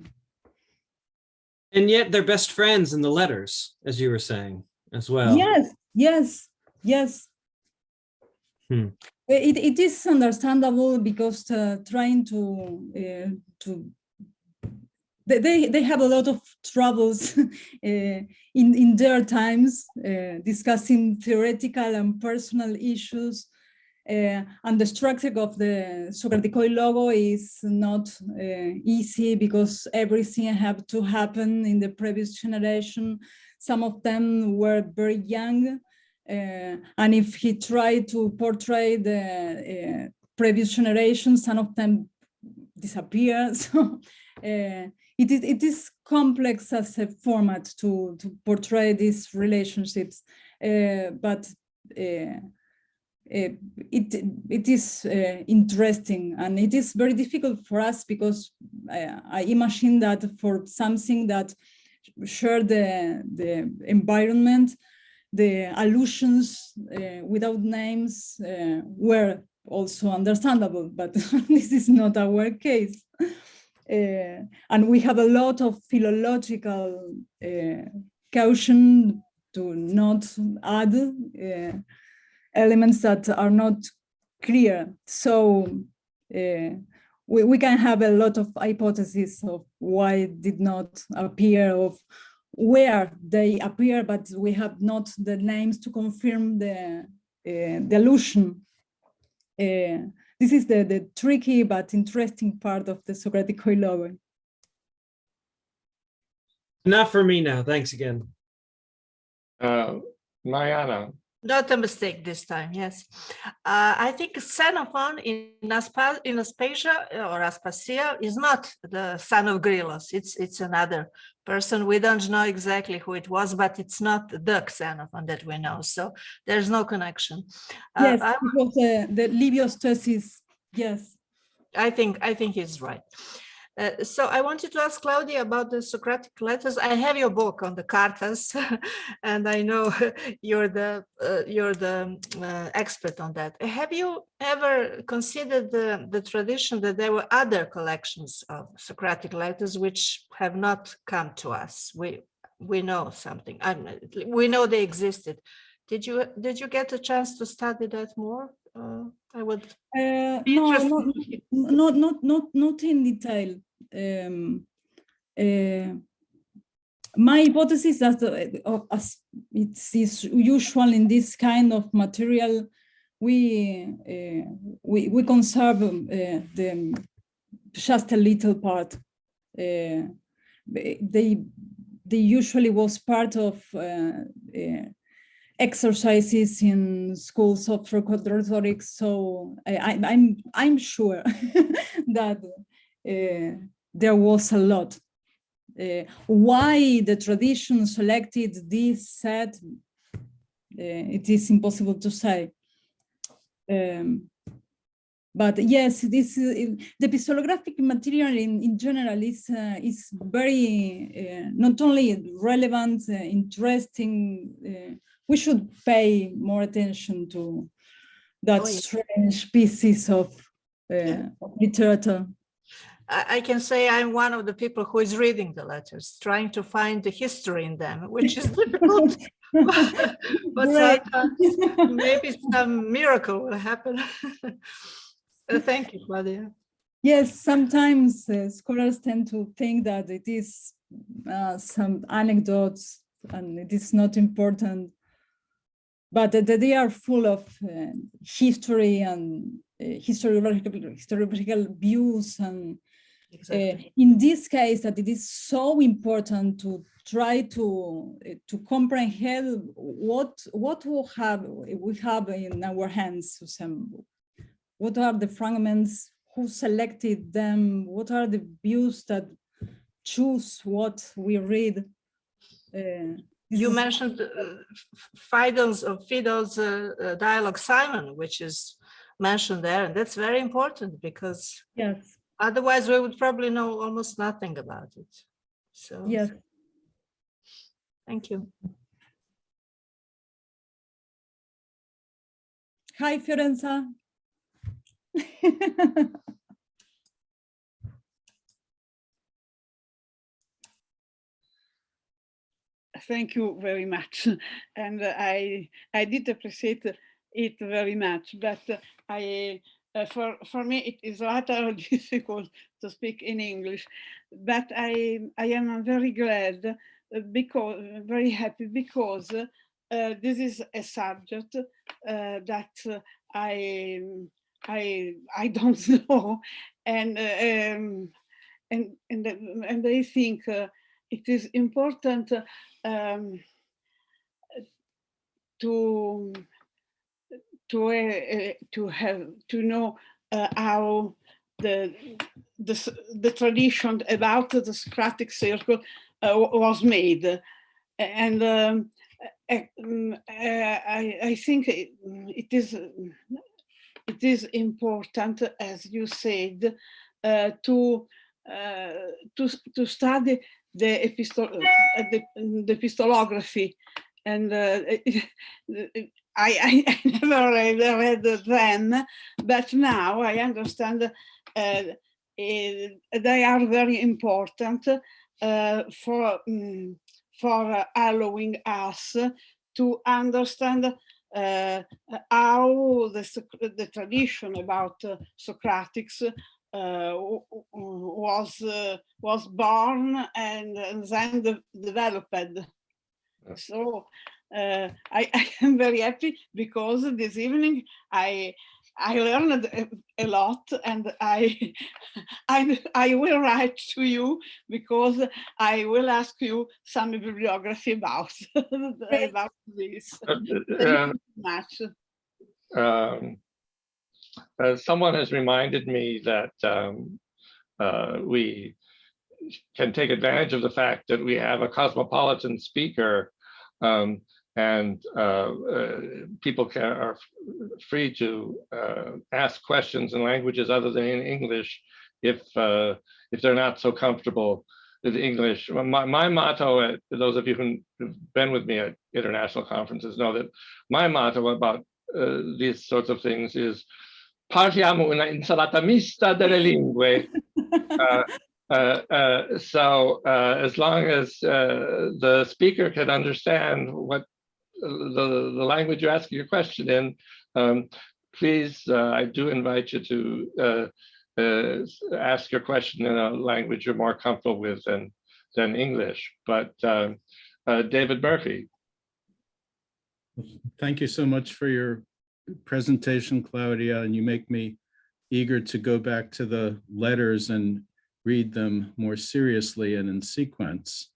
And yet they're best friends in the letters, as you were saying, as well. Yes. It is understandable because trying to they have a lot of troubles in their times discussing theoretical and personal issues. And the structure of the Socratic logo is not easy because everything had to happen in the previous generation. Some of them were very young, and if he tried to portray the previous generation, some of them disappear. So it is complex as a format to portray these relationships, but it is interesting, and it is very difficult for us because I imagine that for something that share the environment, the allusions without names were also understandable, but this is not our case. And we have a lot of philological caution to not add elements that are not clear. So we can have a lot of hypotheses of why it did not appear, of where they appear, but we have not the names to confirm the allusion. This is the tricky but interesting part of the Socratic logo. Enough for me now. Thanks again. Mariana. Not a mistake this time, yes. I think Xenophon in Aspasia or Aspasia is not the son of Grylos. It's another person. We don't know exactly who it was, but it's not the Xenophon that we know. So there's no connection. Yes, it was the Livio's thesis. Yes. I think he's right. So I wanted to ask Claudia about the Socratic letters. I have your book on the cartas, and I know you're the expert on that. Have you ever considered the tradition that there were other collections of Socratic letters which have not come to us? We know something. We know they existed. Did you get a chance to study that more? I would be no, interested. not in detail. My hypothesis that as it is usual in this kind of material, we conserve just a little part. They usually was part of exercises in schools of rhetoric, so I'm sure that there was a lot. Why the tradition selected this set, it is impossible to say. But yes, this the epistolographic material in general is very not only relevant, interesting. We should pay more attention to that strange pieces of literature. I can say I'm one of the people who is reading the letters, trying to find the history in them, which is difficult. But sometimes maybe some miracle will happen. Thank you, Claudia. Yes, sometimes scholars tend to think that it is some anecdotes and it is not important, but they are full of history and historiographical views. And in this case, that it is so important to try to comprehend what we have in our hands. What are the fragments? Who selected them? What are the views that choose what we read? You mentioned Fidel's dialogue Simon, which is mentioned there, and that's very important because yes, otherwise we would probably know almost nothing about it. So yes. Thank you. Hi, Fiorenza. Thank you very much, and I did appreciate it very much. But for me it is rather difficult to speak in English. But I am very glad very happy because this is a subject that I don't know, and I think it is important to know how the tradition about the Socratic Circle was made, and I think it is important, as you said, to study the epistolography, and I never read them, but now I understand they are very important for allowing us to understand how the tradition about Socratics was born and then developed. So I am very happy because this evening I learned a lot, and I will write to you because I will ask you some bibliography about this. Thank you much. Someone has reminded me that we can take advantage of the fact that we have a cosmopolitan speaker, and people are free to ask questions in languages other than in English if they're not so comfortable with English. My motto, those of you who've been with me at international conferences know that my motto about these sorts of things is "Parliamo una insalata mista delle lingue." So as long as the speaker can understand what the language you're asking your question in, please, I do invite you to ask your question in a language you're more comfortable with than English. But David Murphy. Thank you so much for your presentation, Claudia, and you make me eager to go back to the letters and read them more seriously and in sequence.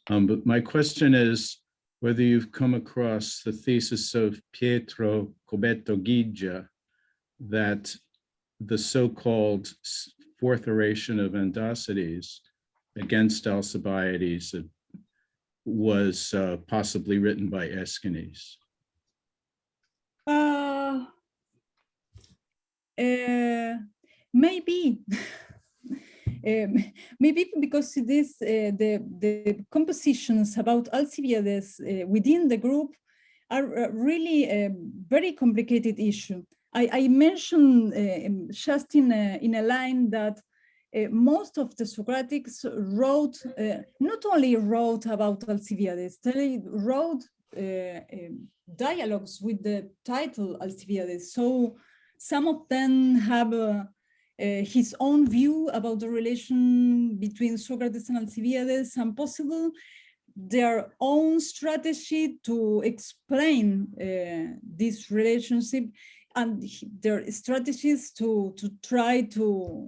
But my question is whether you've come across the thesis of Pietro Cobetto Gigia that the so-called fourth oration of Aeschines against Alcibiades was possibly written by Aeschines. Maybe. Maybe because it is the compositions about Alcibiades within the group are really a very complicated issue. I mentioned just in a line that most of the Socratics wrote, not only wrote about Alcibiades, they wrote dialogues with the title Alcibiades. So some of them have his own view about the relation between Socrates and Alcibiades, and possible their own strategy to explain this relationship, and their strategies to try to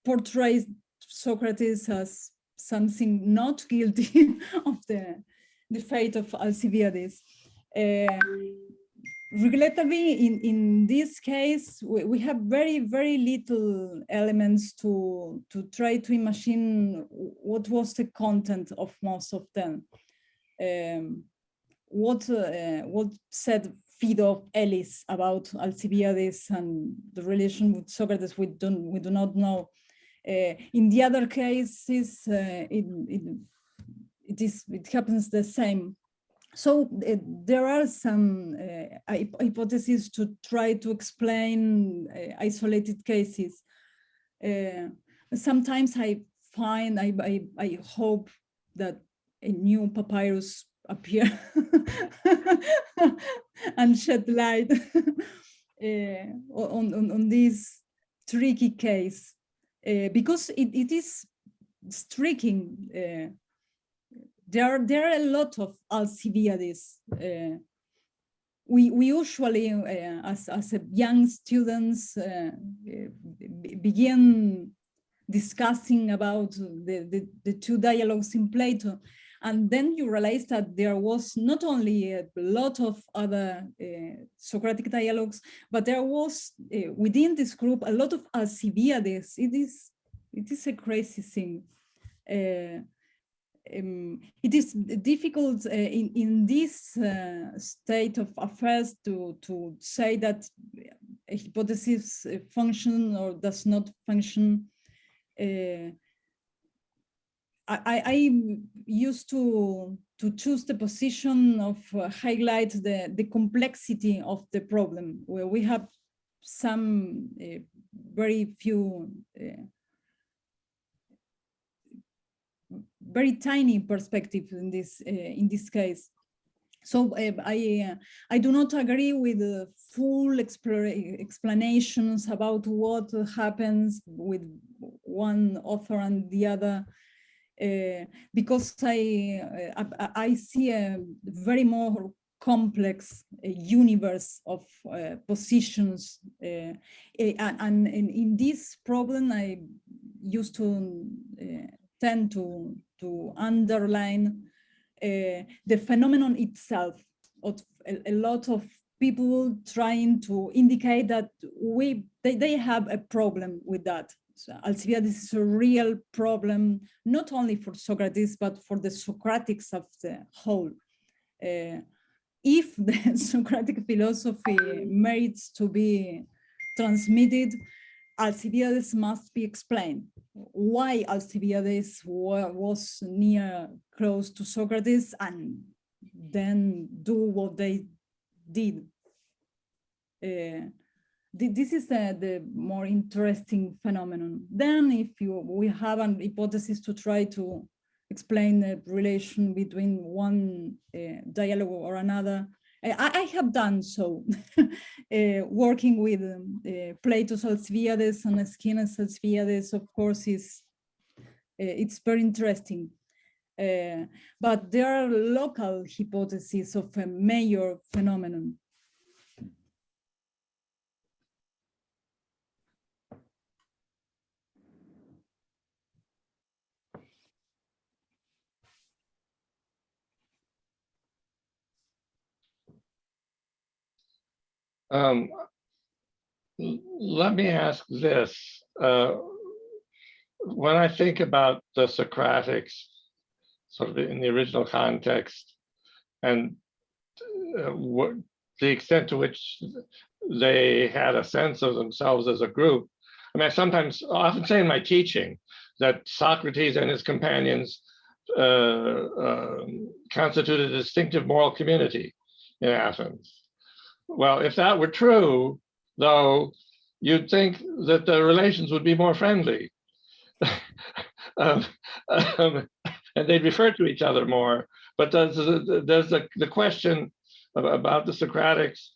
portray Socrates as something not guilty of the fate of Alcibiades. Regrettably, in this case, we have very, very little elements to try to imagine what was the content of most of them. What said Phaedo of Elis about Alcibiades and the relation with Socrates, we do not know. In the other cases, it happens the same. So there are some hypotheses to try to explain isolated cases. Sometimes I find, I hope that a new papyrus appear and shed light on this tricky case, because it is striking. There are a lot of Alcibiades. We usually, as a young students, begin discussing about the two dialogues in Plato, and then you realize that there was not only a lot of other Socratic dialogues, but there was within this group a lot of Alcibiades. It is a crazy thing. It is difficult in this state of affairs to say that a hypothesis function or does not function. I used to choose the position of highlight the complexity of the problem, where we have some very few very tiny perspective in this case. So I do not agree with the full explanations about what happens with one author and the other, because I see a very more complex universe of positions, and in this problem I used to tend to underline the phenomenon itself of a lot of people trying to indicate that they have a problem with that. So Alcibiades is a real problem, not only for Socrates, but for the Socratics of the whole. If the Socratic philosophy merits to be transmitted, Alcibiades must be explained. Why Alcibiades was close to Socrates and then do what they did. This is the more interesting phenomenon. Then if we have an hypothesis to try to explain the relation between one dialogue or another, I have done so, working with Plato's Alcibiades and Aeschines' Alcibiades, of course, it's very interesting. But there are local hypotheses of a major phenomenon. Let me ask this. When I think about the Socratics, sort of in the original context, and what the extent to which they had a sense of themselves as a group, I mean, I often say in my teaching that Socrates and his companions constituted a distinctive moral community in Athens. Well, if that were true, though, you'd think that the relations would be more friendly. And they'd refer to each other more. But there's the question about the Socratics,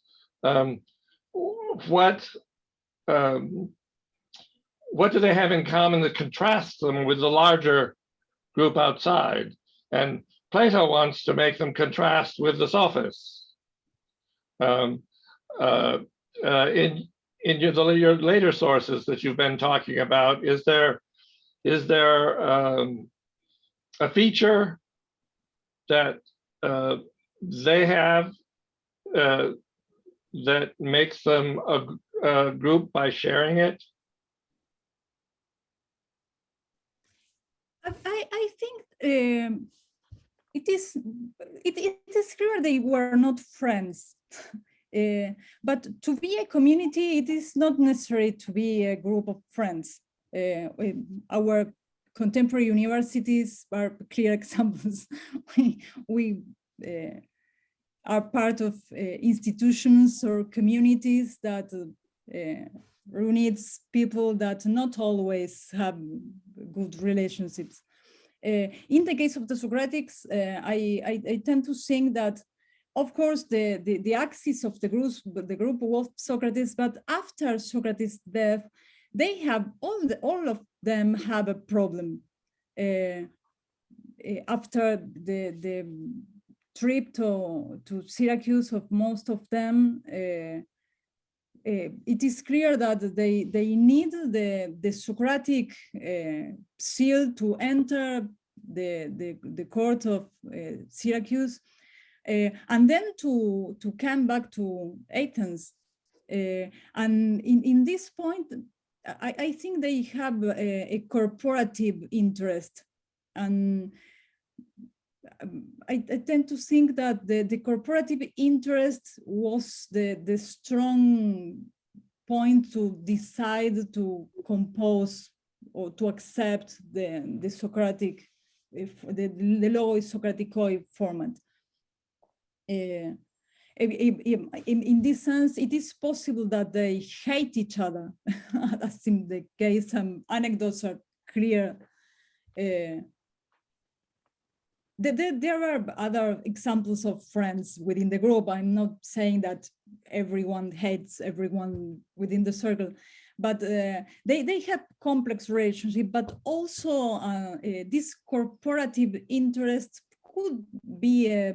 what do they have in common that contrasts them with the larger group outside? And Plato wants to make them contrast with the sophists. In your later sources that you've been talking about, is there a feature that they have that makes them a group by sharing it? I think it is clear they were not friends. But to be a community, it is not necessary to be a group of friends. Our contemporary universities are clear examples. we are part of institutions or communities that reunites people that not always have good relationships. In the case of the Socratics, I tend to think that, of course, the axis of the group was Socrates, but after Socrates' death, they have all of them have a problem. After the trip to Syracuse of most of them, it is clear that they need the Socratic seal to enter the court of Syracuse, and then to come back to Athens. And in this point, I think they have a corporative interest. And I tend to think that the corporative interest was the strong point to decide to compose or to accept the Socratic, the Logos Socraticoi format. In this sense, it is possible that they hate each other, as in the case, some anecdotes are clear. There are other examples of friends within the group. I'm not saying that everyone hates everyone within the circle, but they have complex relationships, but also this corporative interest could be a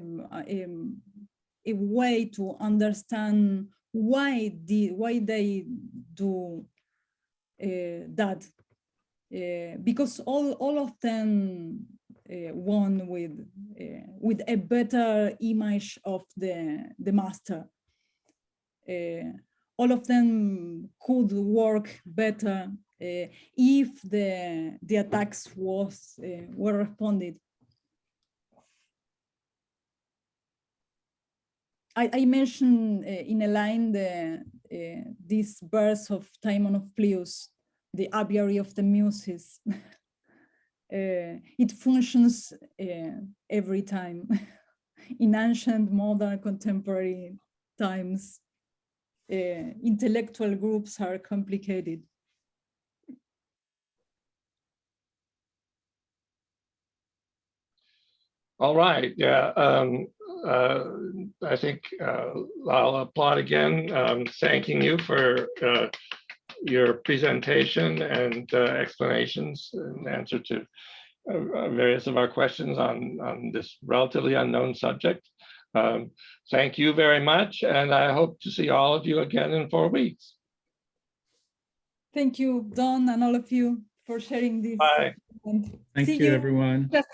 way to understand why they do that, because all of them won with a better image of the master. All of them could work better if the attacks were responded. I mentioned in a line this verse of Timon of Phlius the aviary of the muses. It functions every time in ancient, modern, contemporary times. Intellectual groups are complicated. All right, yeah. I think I'll applaud again, thanking you for your presentation and explanations in answer to various of our questions on this relatively unknown subject. Thank you very much, and I hope to see all of you again in 4 weeks. Thank you, Don, and all of you for sharing this. Bye. Thank See you, everyone. Just